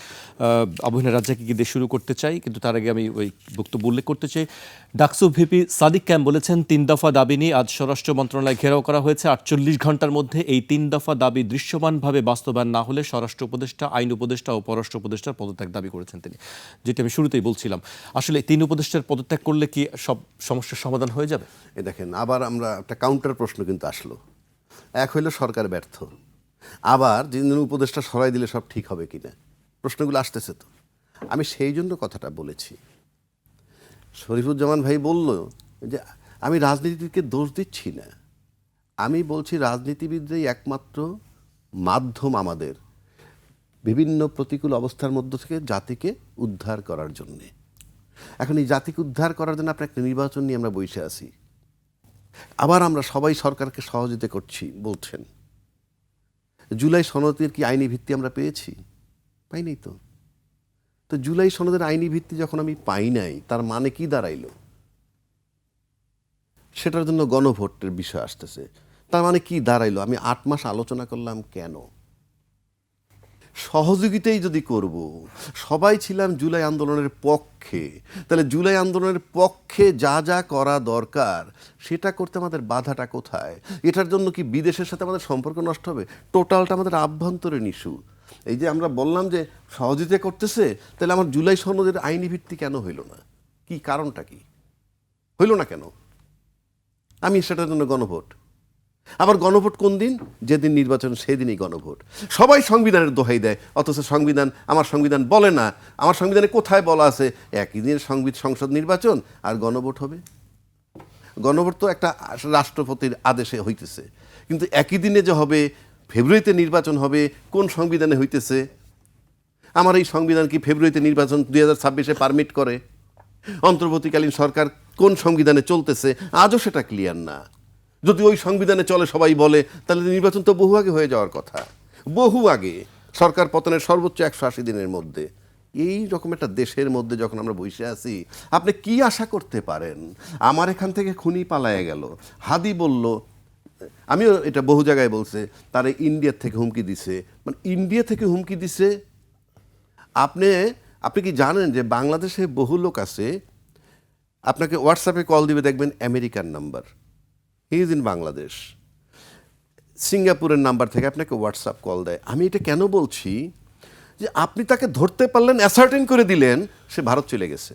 আবু হেনা রাজ্জাকীকে দিয়ে শুরু করতে চাই, কিন্তু তার আগে আমি ওই বক্তব্য উল্লেখ করতে চাই। ডাকসু ভিপি সাদিক ক্যাম্প বলেছেন ৩ দফা দাবি নিয়ে আজ স্বরাষ্ট্র মন্ত্রণালয় ঘেরাও করা হয়েছে। ৪৮ ঘন্টার মধ্যে এই ৩ দফা দাবি দৃশ্যমানভাবে বাস্তবায়ন না হলে স্বরাষ্ট্র উপদেষ্টা, আইন উপদেষ্টা ও পররাষ্ট্র উপদেষ্টার পদত্যাগ দাবি করেছেন তিনি, যেটি আমি শুরুতেই বলছিলাম। আসলে ৩ উপদেষ্টার পদত্যাগ করলে কি সব সমস্যার সমাধান হয়ে যাবে? এ দেখেন, আবার আমরা একটা কাউন্টার প্রশ্ন কিন্তু আসলো। এক হইল সরকার ব্যর্থ, আবার যিনি উপদেষ্টা সরাই দিলে সব ঠিক হবে কিনা প্রশ্নগুলো আসতেছে। তো আমি সেই জন্য কথাটা বলেছি। শরীফুজ্জামান ভাই বলল যে আমি রাজনীতিকে দোষ দিচ্ছি না, আমি বলছি রাজনীতিবিদরাই একমাত্র মাধ্যম আমাদের বিভিন্ন প্রতিকূল অবস্থার মধ্য থেকে জাতিকে উদ্ধার করার জন্যে। এখন এই জাতিকে উদ্ধার করার জন্য আপনার একটা নির্বাচন নিয়ে আমরা বসে আছি, আবার আমরা সবাই সরকারকে সহযোগিতা করছি বলছেন। জুলাই সনদের কি আইনি ভিত্তি আমরা পেয়েছি? পাইনি তো। তো জুলাই সনদের আইনি ভিত্তি যখন আমি পাই নাই, তার মানে কি দাঁড়াইলো? সেটার জন্য গণভোটের বিষয় আসতেছে। তার মানে কি দাঁড়াইলো? আমি ৮ মাস আলোচনা করলাম কেন? সহযোগিতাই যদি করব, সবাই ছিলাম জুলাই আন্দোলনের পক্ষে, তাহলে জুলাই আন্দোলনের পক্ষে যা যা করা দরকার সেটা করতে আমাদের বাধাটা কোথায়? এটার জন্য কি বিদেশের সাথে আমাদের সম্পর্ক নষ্ট হবে? টোটালটা আমাদের আভ্যন্তরীণ ইস্যু। এই যে আমরা বললাম যে সহযোগিতা করতেছে, তাহলে আমার জুলাই সনদের আইনি ভিত্তি কেন হইল না? কি কারণটা কি হইল না কেন? আমি সেটার জন্য গণভোট। আবার গণভোট কোন দিন? যেদিন নির্বাচন সেদিনই গণভোট। সবাই সংবিধানের দোহাই দেয়, অথচ সংবিধান, আমার সংবিধান বলে না। আমার সংবিধানে কোথায় বলা আছে একই দিন সংসদ নির্বাচন আর গণভোট হবে? গণভোট তো একটা রাষ্ট্রপতির আদেশে হইতেছে, কিন্তু একই দিনে যে হবে, ফেব্রুয়ারিতে নির্বাচন হবে, কোন সংবিধানে হইতেছে? আমার এই সংবিধান কি ফেব্রুয়ারিতে নির্বাচন 2026-এ পারমিট করে? অন্তর্বর্তীকালীন সরকার কোন সংবিধানে চলতেছে আজও সেটা ক্লিয়ার না। যদি ওই সংবিধানে চলে সবাই বলে, তাহলে নির্বাচন তো বহু আগে হয়ে যাওয়ার কথা, বহু আগে, সরকার পতনের সর্বোচ্চ 180 দিনের মধ্যে। এই রকম একটা দেশের মধ্যে যখন আমরা বসে আছি, আপনি কি আশা করতে পারেন? আমার এখান থেকে খুনি পালায়ে গেল, হাদি বলল, আমিও এটা বহু জায়গায় বলছে, তারা ইন্ডিয়ার থেকে হুমকি দিছে। মানে ইন্ডিয়া থেকে হুমকি দিছে। আপনি কি জানেন যে বাংলাদেশে বহু লোক আছে, আপনাকে হোয়াটসঅ্যাপে কল দিবে, দেখবেন American number, he is in Bangladesh. সিঙ্গাপুরের নাম্বার থেকে আপনাকে হোয়াটসঅ্যাপ কল দেয়। আমি এটা কেন বলছি? যে আপনি তাকে ধরতে পারলেন, অ্যাসার্টেন করে দিলেন, সে ভারত চলে গেছে।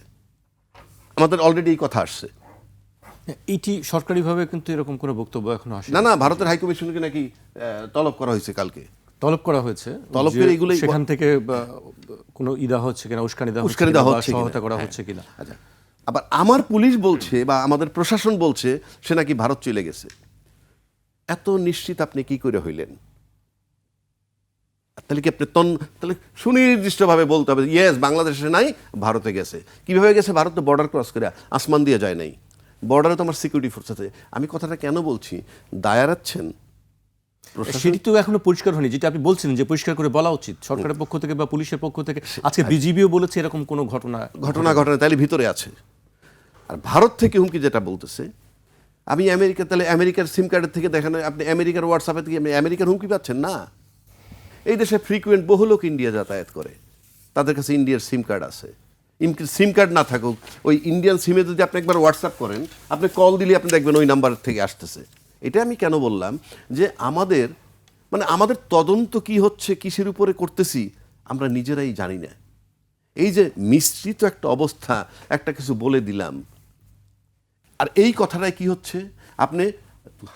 আমাদের অলরেডি এই কথা আসছে। এটি সরকারিভাবে কিন্তু এরকম কোনো বক্তব্য এখনো আসে না, ভারতের হাইকমিশনকে নাকি তলব করা হয়েছে কালকে। তলব করা হয়েছে, তলব করে এগুলোই সেখান থেকে কোনো ইদা হচ্ছে কিনা, উস্কানি দেওয়া হচ্ছে কিনা, সহায়তা করা হচ্ছে কিনা। আচ্ছা, আবার আমার পুলিশ বলছে বা আমাদের প্রশাসন বলছে সে নাকি ভারত চলে গেছে। এত নিশ্চিত আপনি কি করে হইলেন? তাহলে কি আপনি তাহলে সুনির্দিষ্টভাবে বলতে হবে ইয়েস বাংলাদেশে নাই, ভারতে গেছে। কিভাবে গেছে? ভারত তো বর্ডার ক্রস করে আসমান দিয়ে যায় নাই, বর্ডারে তো আমার সিকিউরিটি ফোর্স আছে। আমি কথাটা কেন বলছি? দায়ারাচ্ছেন সেটি তো এখনো পরিষ্কার হয়নি, যেটা আপনি বলছেন যে পরিষ্কার করে বলা উচিত সরকারের পক্ষ থেকে বা পুলিশের পক্ষ থেকে। আজকে বিজিবিও বলেছে এরকম কোনো ঘটনা তাহলে ভিতরে আছে। আর ভারত থেকে হুমকি যেটা বলতেছে, আমি আমেরিকা, তাহলে আমেরিকার সিম কার্ডের থেকে দেখেন, আপনি আমেরিকার হোয়াটসঅ্যাপে থেকে আপনি আমেরিকার হুমকি পাচ্ছেন না। এই দেশে ফ্রিকুয়েন্ট বহু লোক ইন্ডিয়া যাতায়াত করে, তাদের কাছে ইন্ডিয়ার সিম কার্ড আছে। সিম কার্ড না থাকুক, ওই ইন্ডিয়ান সিমে যদি আপনি একবার হোয়াটসঅ্যাপ করেন, আপনি কল দিলে আপনি দেখবেন ওই নাম্বার থেকে আসতেছে। এটা আমি কেন বললাম যে আমাদের তদন্ত কি হচ্ছে, কিসের উপরে করতেছি আমরা নিজেরাই জানি না। এই যে মিশ্রিত একটা অবস্থা, একটা কিছু বলে দিলাম, আর এই কথাটাই কি হচ্ছে, আপনি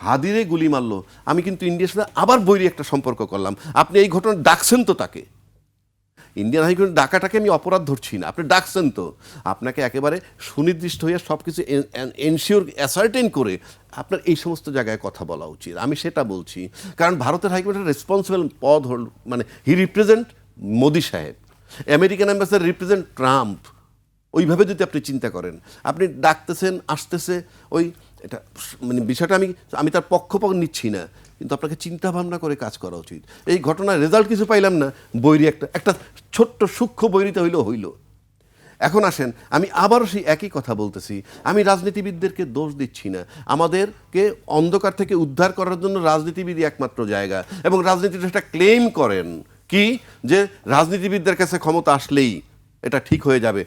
হাদিরে গুলি মারলো, আমি কিন্তু ইন্ডিয়ার সাথে আবার বৈরী একটা সম্পর্ক করলাম। আপনি এই ঘটনা ডাকছেন তো, তাকে ইন্ডিয়ান হাইকোর্ট ডাকাটাকে আমি অপরাধ ধরছি না, আপনি ডাকছেন তো। আপনাকে একেবারে সুনির্দিষ্ট হয়ে সব কিছু এনশিওর অ্যাসার্টেন করে আপনার এই সমস্ত জায়গায় কথা বলা উচিত। আমি সেটা বলছি, কারণ ভারতের হাইকোর্টের রেসপন্সিবল পদ হল, মানে হি রিপ্রেজেন্ট মোদি সাহেব, আমেরিকান অ্যাম্বাসেডর রিপ্রেজেন্ট ট্রাম্প। ওইভাবে যদি আপনি চিন্তা করেন, আপনি ডাকতেছেন, আসতেছে, এটা মানে বিষয়টা আমি তার পক্ষপাত নিচ্ছি না, কিন্তু আপনাকে চিন্তা ভাবনা করে কাজ করা উচিত। এই ঘটনার রেজাল্ট কিছু পাইলাম না, বৈরী একটা ছোট্ট সূক্ষ্ম বৈরিতা হইল। এখন আসেন, আমি আবারও সেই একই কথা বলতেছি, আমি রাজনীতিবিদদেরকে দোষ দিচ্ছি না, আমাদেরকে অন্ধকার থেকে উদ্ধার করার জন্য রাজনীতিবিদই একমাত্র জায়গা, এবং রাজনীতিটা সেটা ক্লেম করেন কি যে রাজনীতিবিদদের কাছে ক্ষমতা আসলেই এটা ঠিক হয়ে যাবে।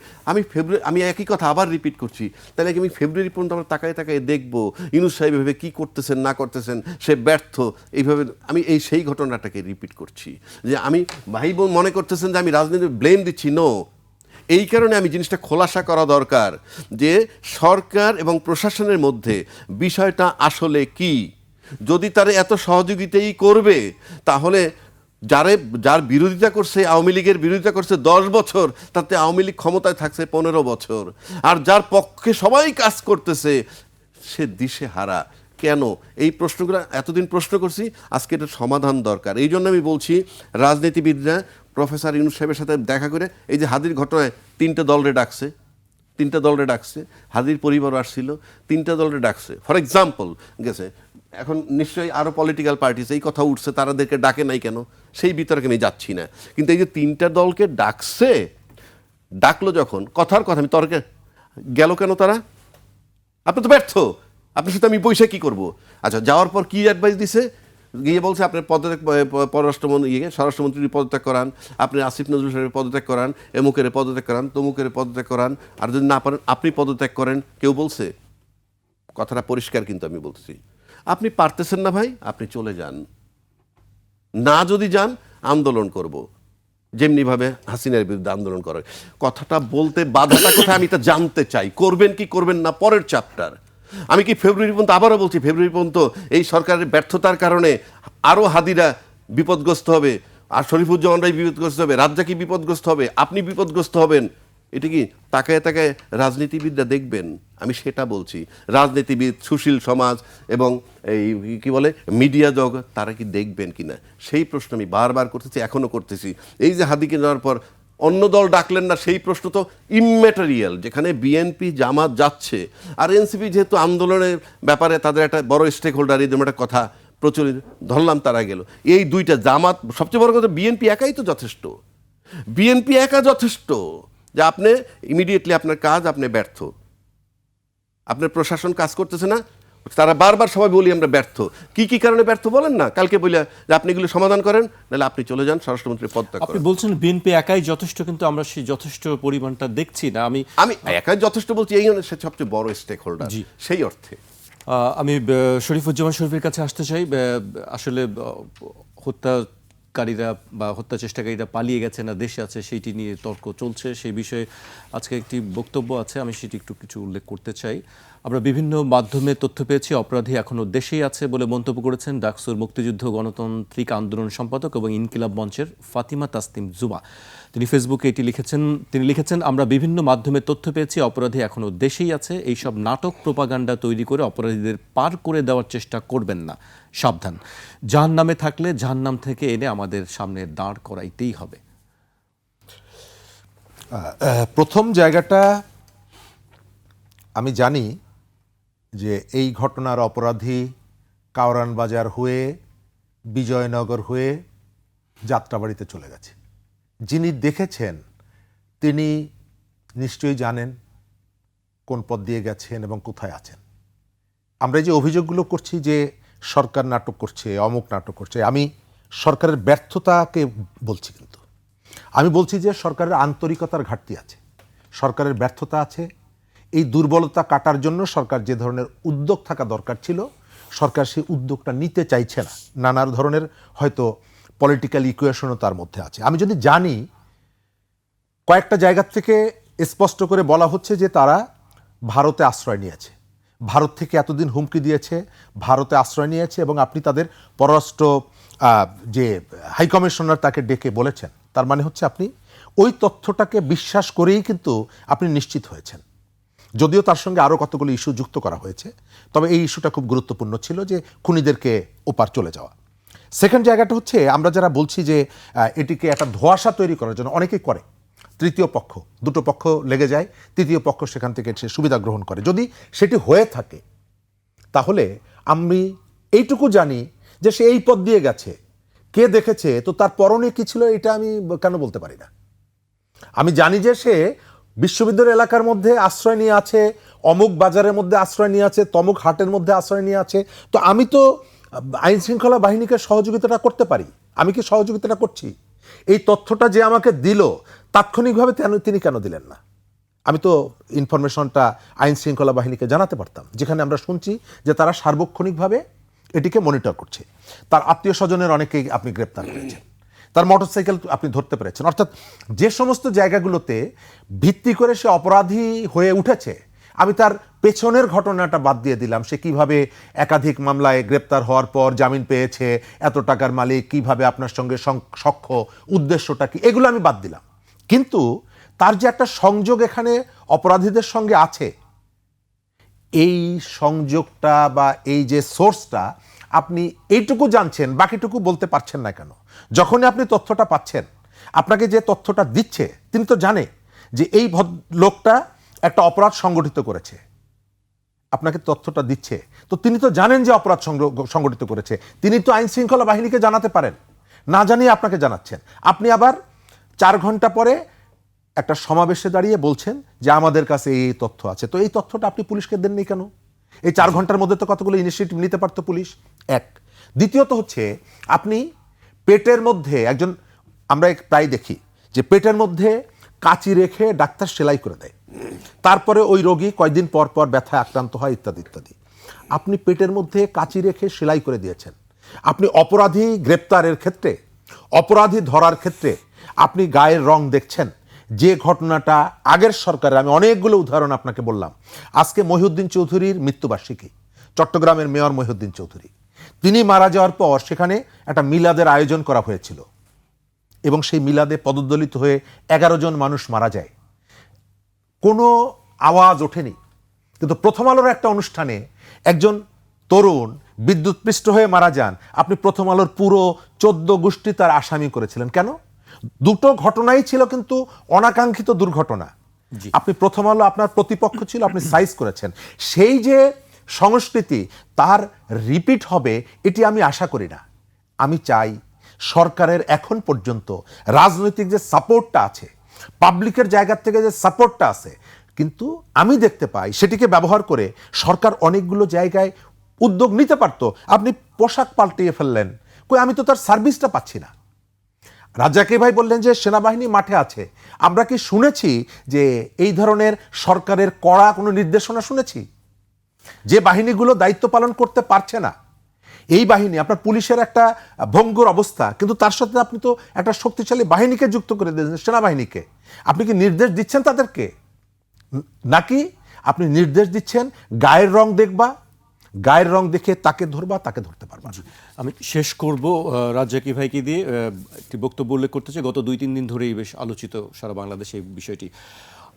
আমি একই কথা আবার রিপিট করছি, তাহলে আমি ফেব্রুয়ারি পর্যন্ত আমরা তাকায় তাকায় দেখবো ইউনূস সাহেব এভাবে কী করতেছেন না করতেছেন, সে ব্যর্থ, এইভাবে আমি সেই ঘটনাটাকে রিপিট করছি যে আমি ভাই বোন মনে করতেছেন যে আমি রাজনীতি ব্লেম দিচ্ছি, নো। এই কারণে আমি জিনিসটা খোলাসা করা দরকার যে সরকার এবং প্রশাসনের মধ্যে বিষয়টা আসলে কি। যদি তারা এত সহযোগিতাই করবে তাহলে যার বিরোধিতা করছে, আওয়ামী লীগের বিরোধিতা করছে 10 বছর, তাতে আওয়ামী লীগ ক্ষমতায় থাকছে 15 বছর, আর যার পক্ষে সবাই কাজ করতেছে সে দিশে হারা কেন? এই প্রশ্নগুলো এতদিন প্রশ্ন করছি, আজকে এটার সমাধান দরকার। এই জন্য আমি বলছি রাজনীতিবিদরা প্রফেসর ইউনূস সাহেবের সাথে দেখা করে, এই যে হাদির ঘটনায় 3টে দলরে ডাকছে, হাদির পরিবারও আসছিল, 3টে দলরে ডাকছে, ফর এক্সাম্পল গেছে। এখন নিশ্চয়ই আরও পলিটিক্যাল পার্টিস এই কথা উঠছে, তারাদেরকে ডাকে নাই কেন, সেই বিতর্কে আমি যাচ্ছি না। কিন্তু এই যে 3টে দলকে ডাকলো যখন, কথার কথা, আমি তর্কে গেল কেন তারা? আপনি তো ব্যর্থ, আপনার সাথে আমি বৈশা কী করবো? আচ্ছা, যাওয়ার পর কী অ্যাডভাইস দিছে? গিয়ে বলছে আপনার স্বরাষ্ট্রমন্ত্রীর পদত্যাগ করান, আপনি আসিফ নজরুল সাহেবের পদত্যাগ করান, এমুকের পদত্যাগ করান, তমুকের পদত্যাগ করান, আর যদি না পারেন আপনি পদত্যাগ করেন। কেউ বলছে? কথাটা পরিষ্কার কিন্তু আমি বলছি, আপনি পারতেছেন না ভাই, আপনি চলে যান, না যদি যান আন্দোলন করব, যেমনিভাবে হাসিনার বিরুদ্ধে আন্দোলন করে। কথাটা বলতে বাধাটা কোথায় আমি তা জানতে চাই। করবেন কি করবেন না পরের চ্যাপ্টার। আমি কি ফেব্রুয়ারি পর্যন্ত, আবারও বলছি, ফেব্রুয়ারি পর্যন্ত এই সরকারের ব্যর্থতার কারণে আরও হাদিরা বিপদগ্রস্ত হবে, আর শরীফুজ্জামানরাই বিপদগ্রস্ত হবে, রাজ্জাকি বিপদগ্রস্ত হবে, আপনি বিপদগ্রস্ত হবেন, এটা কি তাকায় তাকায় রাজনীতিবিদরা দেখবেন? আমি সেটা বলছি, রাজনীতিবিদ, সুশীল সমাজ এবং এই কি বলে মিডিয়া জগৎ, তারা কি দেখবেন কিনা সেই প্রশ্ন আমি বারবার করতেছি, এখনও করতেছি। এই যে হাদিকে নেওয়ার পর অন্য দল ডাকলেন না, সেই প্রশ্ন তো ইমম্যাটেরিয়াল, যেখানে বিএনপি জামাত যাচ্ছে, আর এনসিপি যেহেতু আন্দোলনের ব্যাপারে তাদের একটা বড় স্টেক হোল্ডার, এই একটা কথা প্রচলিত, ধরলাম তারা গেল। এই দুইটা জামাত, সবচেয়ে বড় কথা বিএনপি একাই তো যথেষ্ট, বিএনপি একা যথেষ্ট যে আপনি ইমিডিয়েটলি আপনার কাজ, আপনি ব্যর্থ, আপনার প্রশাসন কাজ করতেছে না, তারা বারবার সবাই বলি আমরা ব্যর্থ। কি কারণে ব্যর্থ বলেন না, কালকে বলে যে আপনি এগুলো সমাধান করেন, নাহলে আপনি চলে যান, স্বরাষ্ট্রমন্ত্রীর পদত্যাগ করেন। আপনি বলছেন বিএনপি একাই যথেষ্ট, কিন্তু আমরা সেই যথেষ্ট পরিমাণটা দেখছি না। আমি একাই যথেষ্ট বলছি, এই সে সবচেয়ে বড় স্টেক হোল্ডার সেই অর্থে। আমি শরীফুজ্জামান শরীফের কাছে আসতে চাই। আসলে হত্যাকারীরা বা হত্যা চেষ্টাকারীরা পালিয়ে গেছে না দেশে আছে, সেইটি নিয়ে তর্ক চলছে। সেই বিষয়ে আজকে একটি বক্তব্য আছে, আমি সেটি একটু কিছু উল্লেখ করতে চাই। আমরা বিভিন্ন মাধ্যমে তথ্য পেয়েছি অপরাধী এখনও দেশেই আছে বলে মন্তব্য করেছেন ডাকসুর মুক্তিযুদ্ধ গণতান্ত্রিক আন্দোলন সম্পাদক এবং ইনকিলাব মঞ্চের ফাতিমা তাসনিম জুমা। তিনি ফেসবুকে এটি লিখেছেন। তিনি লিখেছেন, আমরা বিভিন্ন মাধ্যমে তথ্য পেয়েছি অপরাধী এখনও দেশেই আছে। এইসব নাটক প্রোপাগান্ডা তৈরি করে অপরাধীদের পার করে দেওয়ার চেষ্টা করবেন না, সাবধান। জাহান্নামে থাকলে জাহান্নাম থেকে এনে আমাদের সামনে দাঁড় করাইতেই হবে। প্রথম জায়গাটা, আমি জানি যে এই ঘটনার অপরাধী কাওরান বাজার হয়ে, বিজয়নগর হয়ে যাত্রাবাড়িতে চলে গেছে। যিনি দেখেছেন তিনি নিশ্চয়ই জানেন কোন পথ দিয়ে গেছেন এবং কোথায় আছেন। আমরা যে অভিযোগগুলো করছি যে সরকার নাটক করছে, অমুক নাটক করছে, আমি সরকারের ব্যর্থতাকে বলছি, কিন্তু আমি বলছি যে সরকারের আন্তরিকতার ঘাটতি আছে, সরকারের ব্যর্থতা আছে। এই দুর্বলতা কাটার জন্য সরকার যে ধরনের উদ্যোগ থাকা দরকার ছিল, সরকার সেই উদ্যোগটা নিতে চাইছে না। নানা ধরনের হয়তো পলিটিক্যাল ইকুয়েশনও তার মধ্যে আছে। আমি যদি জানি, কয়েকটা জায়গা থেকে স্পষ্ট করে বলা হচ্ছে যে তারা ভারতে আশ্রয় নিয়েছে, ভারত থেকে এতদিন হুমকি দিয়েছে, ভারতে আশ্রয় নিয়েছে, এবং আপনি তাদের পররাষ্ট্র যে হাইকমিশনার তাকে ডেকে বলেছেন, তার মানে হচ্ছে আপনি ওই তথ্যটাকে বিশ্বাস করেই কিন্তু আপনি নিশ্চিত হয়েছেন। যদিও তার সঙ্গে আরও কতগুলো ইস্যু যুক্ত করা হয়েছে, তবে এই ইস্যুটা খুব গুরুত্বপূর্ণ ছিল যে খুনিদেরকে ওপার চলে যাওয়া। সেকেন্ড জায়গাটা হচ্ছে, আমরা যারা বলছি যে এটিকে একটা ধোঁয়াশা তৈরি করার জন্য অনেকেই করে, তৃতীয় পক্ষ, দুটো পক্ষ লেগে যায়, তৃতীয় পক্ষ সেখান থেকে সে সুবিধা গ্রহণ করে। যদি সেটি হয়ে থাকে তাহলে আমি এইটুকু জানি যে সে এই পথ দিয়ে গেছে, কে দেখেছে, তো তার পরনে কি ছিল এটা আমি কেন বলতে পারি না। আমি জানি যে সে বিশ্ববিদ্যালয় এলাকার মধ্যে আশ্রয় নিয়ে আছে, অমুক বাজারের মধ্যে আশ্রয় নিয়ে আছে, তমুক হাটের মধ্যে আশ্রয় নিয়ে আছে। তো আমি তো আইন শৃঙ্খলা বাহিনীকে সহযোগিতাটা করতে পারি, আমি কি সহযোগিতাটা করছি? এই তথ্যটা যে আমাকে দিল তাৎক্ষণিকভাবে তিনি কেন দিলেন না? আমি তো ইনফরমেশনটা আইন শৃঙ্খলা বাহিনীকে জানাতে পারতাম, যেখানে আমরা শুনছি যে তারা সার্বক্ষণিকভাবে এটিকে মনিটর করছে। তার আত্মীয় স্বজনের অনেকেই আপনি গ্রেপ্তার করেছেন, তার মোটরসাইকেল আপনি ধরতে পেরেছেন। অর্থাৎ যে সমস্ত জায়গাগুলোতে ভিত্তি করে সে অপরাধী হয়ে উঠেছে, আমি তার পেছনের ঘটনাটা বাদ দিয়ে দিলাম। সে কিভাবে একাধিক মামলায় গ্রেপ্তার হওয়ার পর জামিন পেয়েছে, এত টাকার মালিক, কিভাবে আপনার সঙ্গে সখ্য, উদ্দেশ্যটা কি, এগুলো আমি বাদ দিলাম। কিন্তু তার যে একটা সংযোগ এখানে অপরাধীদের সঙ্গে আছে, এই সংযোগটা বা এই যে সোর্সটা আপনি এইটুকু জানছেন, বাকিটুকু বলতে পারছেন না কেন? যখনই আপনি তথ্যটা পাচ্ছেন, আপনাকে যে তথ্যটা দিচ্ছে তিনি তো জানে যে এই লোকটা একটা অপরাধ সংগঠিত করেছে, আপনাকে তথ্যটা দিচ্ছে, তো তিনি তো জানেন যে অপরাধ সংগঠিত করেছে। তিনি তো আইন শৃঙ্খলা বাহিনীকে জানাতে পারেন, না জানিয়ে আপনাকে জানাচ্ছেন। আপনি আবার 4 ঘন্টা পরে একটা সমাবেশে দাঁড়িয়ে বলছেন যে আমাদের কাছে এই তথ্য আছে। তো এই তথ্যটা আপনি পুলিশকে দেননি কেন? এই 4 ঘন্টার মধ্যে তো কতগুলো ইনিশিয়েটিভ নিতে পারতো পুলিশ। এক, দ্বিতীয়ত হচ্ছে আপনি পেটের মধ্যে একজন, আমরা প্রায় দেখি যে পেটের মধ্যে কাঁচি রেখে ডাক্তার সেলাই করে দেয়, তারপরে ওই রোগী কয়েকদিন পর পর ব্যথায় আক্রান্ত হয় ইত্যাদি ইত্যাদি। আপনি পেটের মধ্যে কাঁচি রেখে সেলাই করে দিয়েছেন। আপনি অপরাধী গ্রেপ্তারের ক্ষেত্রে, অপরাধী ধরার ক্ষেত্রে আপনি গায়ের রং দেখছেন। যে ঘটনাটা আগের সরকারের, আমি অনেকগুলো উদাহরণ আপনাকে বললাম। আজকে মহিউদ্দিন চৌধুরীর মৃত্যুবার্ষিকী, চট্টগ্রামের মেয়র মহিউদ্দিন চৌধুরী, তিনি মারা যাওয়ার পর সেখানে একটা মিলাদের আয়োজন করা হয়েছিল এবং সেই মিলাদে পদদলিত হয়ে 11 জন মানুষ মারা যায়, কোনো আওয়াজ ওঠেনি। কিন্তু প্রথম আলোর একটা অনুষ্ঠানে একজন তরুণ বিদ্যুৎপৃষ্ট হয়ে মারা যান, আপনি প্রথম আলোর পুরো 14 গোষ্ঠী তার আসামি করেছিলেন। কেন? দুটো ঘটনাই ছিল কিন্তু অনাকাঙ্ক্ষিত দুর্ঘটনা। আপনি প্রথম আলো আপনার প্রতিপক্ষ ছিল, আপনি সাইজ করেছেন। সেই যে সংস্কৃতি তার রিপিট হবে এটি আমি আশা করি না। আমি চাই সরকারের এখন পর্যন্ত রাজনৈতিক যে সাপোর্টটা আছে, পাবলিকের জায়গা থেকে যে সাপোর্টটা আছে, কিন্তু আমি দেখতে পাই সেটিকে ব্যবহার করে সরকার অনেকগুলো জায়গায় উদ্যোগ নিতে পারতো। আপনি পোশাক পাল্টিয়ে ফেললেন, কই আমি তো তার সার্ভিসটা পাচ্ছি না। রাজ্জাকি ভাই বললেন যে সেনাবাহিনী মাঠে আছে, আমরা কি শুনেছি যে এই ধরনের সরকারের কড়া কোনো নির্দেশনা শুনেছি? যে বাহিনীগুলো দায়িত্ব পালন করতে পারছে না, এই বাহিনী, আপনার পুলিশের একটা ভঙ্গুর অবস্থা, কিন্তু তার সাথে আপনি তো একটা শক্তিশালী বাহিনীকে যুক্ত করে দিয়েছেন, সেনাবাহিনীকে। আপনি কি নির্দেশ দিচ্ছেন তাদেরকে, নাকি আপনি নির্দেশ দিচ্ছেন গায়ের রং দেখবা, গায়ের রং দেখে তাকে ধরবা, তাকে ধরতে পারবা? আমি শেষ করব রাজ্জাকি ভাইকে দিয়ে একটি বক্তব্য উল্লেখ করতে চাই। গত 2-3 দিন ধরেই বেশ আলোচিত সারা বাংলাদেশে এই বিষয়টি।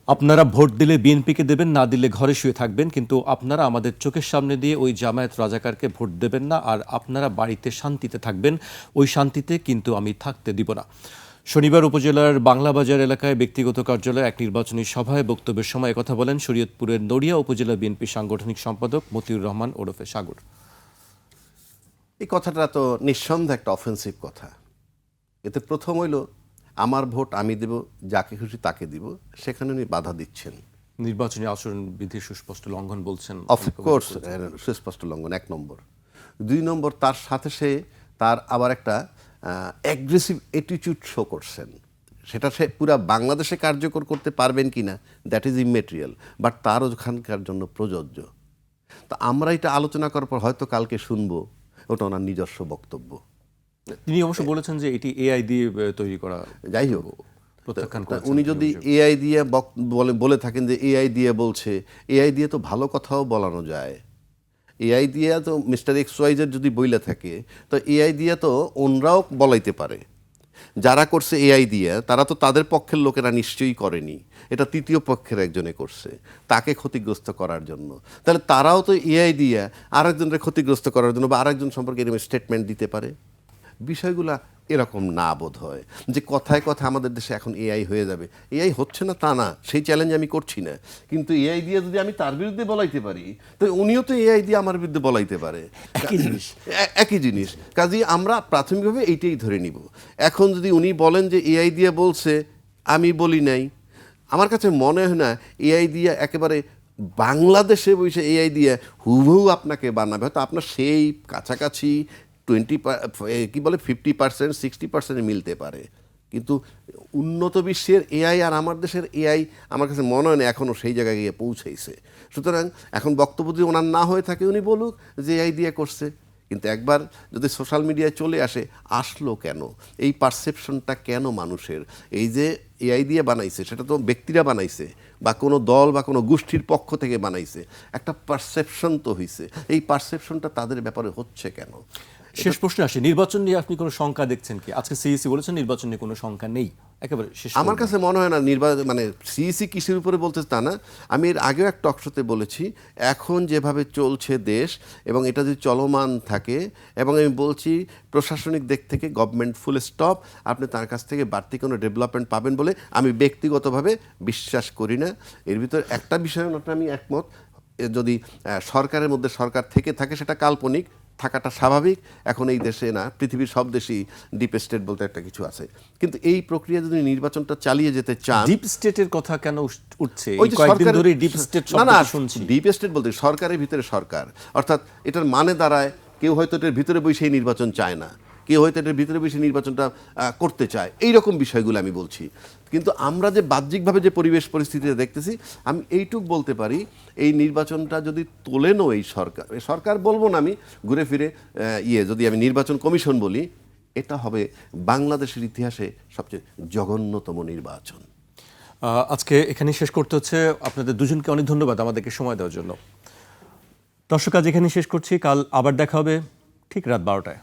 আপনারা ভোট দিলে বিএনপিকে দেবেন, না দিলে ঘরে শুয়ে থাকবেন, কিন্তু আপনারা আমাদের চোখের সামনে দিয়ে ওই জামায়াত রাজাকারকে ভোট দেবেন না, আর আপনারা বাড়িতে শান্তিতে থাকবেন। ওই শান্তিতে কিন্তু আমি থাকতে দিব না। শনিবার উপজেলার বাংলাবাজার এলাকায় ব্যক্তিগত কার্যালয়ে এক নির্বাচনী সভায় বক্তব্যের সময় কথা বলেন শরীয়তপুরের নড়িয়া উপজেলা বিএনপি সাংগঠনিক সম্পাদক মতিউর রহমান ওরফে সাগর। এই কথাটা তো নিঃসন্দেহে একটা অফেন্সিভ কথা। এতে প্রথম হইল আমার ভোট আমি দেব, যাকে খুশি তাকে দিব, সেখানে উনি বাধা দিচ্ছেন। নির্বাচনী আচরণ বিধির সুস্পষ্ট লঙ্ঘন বলছেন। অফকোর্স সুস্পষ্ট লঙ্ঘন, 1 নম্বর। 2 নম্বর, তার সাথে সে তার আবার একটা অ্যাগ্রেসিভ অ্যাটিটিউড শো করছেন। সেটা সে পুরা বাংলাদেশে কার্যকর করতে পারবেন কিনা দ্যাট ইজ ইমেটেরিয়াল, বাট তারও ওখানকার জন্য প্রযোজ্য। তো আমরা এটা আলোচনা করার পর হয়তো কালকে শুনবো ওটা ওনার নিজস্ব বক্তব্য। তিনি অবশ্য বলেছেন যে এটি এআই দিয়ে তৈরি করা। যাই হোক, প্রত্যাখ্যান করেছেন উনি যদি এআই দিয়ে বলে থাকেন যে এআই দিয়ে বলছে, এআই দিয়ে তো ভালো কথাও বলানো যায়। এআই দিয়ে তো মিস্টার এক্সওয়াইজের যদি বইলে থাকে, তো এআই দিয়ে তো ওনরাও বলাইতে পারে। যারা করছে এআই দিয়ে তারা তো তাদের পক্ষের লোকেরা নিশ্চয়ই করেনি, এটা তৃতীয় পক্ষের একজনে করছে তাকে ক্ষতিগ্রস্ত করার জন্য। তাহলে তারাও তো এআই দিয়ে আরেকজনের ক্ষতিগ্রস্ত করার জন্য বা আরেকজন সম্পর্কে এরকম স্টেটমেন্ট দিতে পারে। বিষয়গুলা এরকম না বোধ হয় যে কথায় কথা আমাদের দেশে এখন এআই হয়ে যাবে। এআই হচ্ছে না তা না, সেই চ্যালেঞ্জ আমি করছি না, কিন্তু এআই দিয়ে যদি আমি তার বিরুদ্ধে বলাইতে পারি, তো উনিও তো এআই দিয়ে আমার বিরুদ্ধে বলাইতে পারে। একই জিনিস। কাজেই আমরা প্রাথমিকভাবে এইটাই ধরে নিব। এখন যদি উনি বলেন যে এআই দিয়ে বলছে, আমি বলি নাই, আমার কাছে মনে হয় না এআই দিয়ে একেবারে বাংলাদেশে বসে এআই দিয়ে হুবহু আপনাকে বানাবে, হয়তো আপনার সেই কাছাকাছি 50% 60% মিলতে পারে, কিন্তু উন্নত বিশ্বের এআই আর আমার দেশের এআই আমার কাছে মনে হয় না এখনও সেই জায়গায় গিয়ে পৌঁছেছে। সুতরাং এখন বক্তব্য যদি ওনার না হয়ে থাকে উনি বলুক যে এআই দিয়ে করছে, কিন্তু একবার যদি সোশ্যাল মিডিয়ায় চলে আসলো কেন, এই পারসেপশনটা কেন মানুষের, এই যে এআই দিয়ে বানাইছে সেটা তো ব্যক্তিরা বানাইছে বা কোনো দল বা কোনো গোষ্ঠীর পক্ষ থেকে বানাইছে, একটা পারসেপশন তো হয়েছে, এই পারসেপশনটা তাদের ব্যাপারে হচ্ছে কেন? শেষ প্রশ্ন আসে, নির্বাচন নিয়ে আপনি কোনো শঙ্কা দেখছেন কি? আজকে সিইসি বলেছেন নির্বাচন নিয়ে কোনো শঙ্কা নেই, একেবারে শেষ। আমার কাছে মনে হয় না নির্বাচন মানে সিইসি কিসের উপরে বলতে তা না, আমি এর আগেও এক টকশোতে বলেছি এখন যেভাবে চলছে দেশ এবং এটা যদি চলমান থাকে, এবং আমি বলছি প্রশাসনিক দিক থেকে গভর্নমেন্ট ফুল স্টপ, আপনি তার কাছ থেকে বাড়তি কোনো ডেভেলপমেন্ট পাবেন বলে আমি ব্যক্তিগতভাবে বিশ্বাস করি না। এর ভিতর একটা বিষয় আমি একমত, যদি সরকারের মধ্যে সরকার থেকে থাকে সেটা কাল্পনিক, থাকাটা স্বাভাবিক। এখন এই দেশে না, পৃথিবীর সব দেশেই ডিপ স্টেট বলতে একটা কিছু আছে, কিন্তু এই প্রক্রিয়া যদি নির্বাচনটা চালিয়ে যেতে চান। ডিপ স্টেটের কথা কেন উঠছে? ওই এই যে কয়েকদিন সরকার- ধরে ডিপ স্টেট না না, শব্দটা শুনছি। ডিপ স্টেট বলতে সরকারের ভিতরে সরকার, অর্থাৎ এটার মানে দাঁড়ায় কেউ হয়তো এটার ভিতরে বসে নির্বাচন চায় না, কেউ হয়তো এটার ভিতরে বসে নির্বাচনটা করতে চায়, এই রকম বিষয়গুলো আমি বলছি। কিন্তু আমরা যে বাহ্যিকভাবে যে পরিবেশ পরিস্থিতিতে দেখতেছি, আমি এইটুক বলতে পারি এই নির্বাচনটা যদি তোলেনও এই সরকার বলবো না, আমি ঘুরে ফিরে যদি আমি নির্বাচন কমিশন বলি, এটা হবে বাংলাদেশের ইতিহাসে সবচেয়ে জঘন্যতম নির্বাচন। আজকে এখানে শেষ করতে হচ্ছে। আপনাদের দুজনকে অনেক ধন্যবাদ আমাদেরকে সময় দেওয়ার জন্য। দর্শক, আজ এখানে শেষ করছি, কাল আবার দেখা হবে ঠিক রাত 12টায়।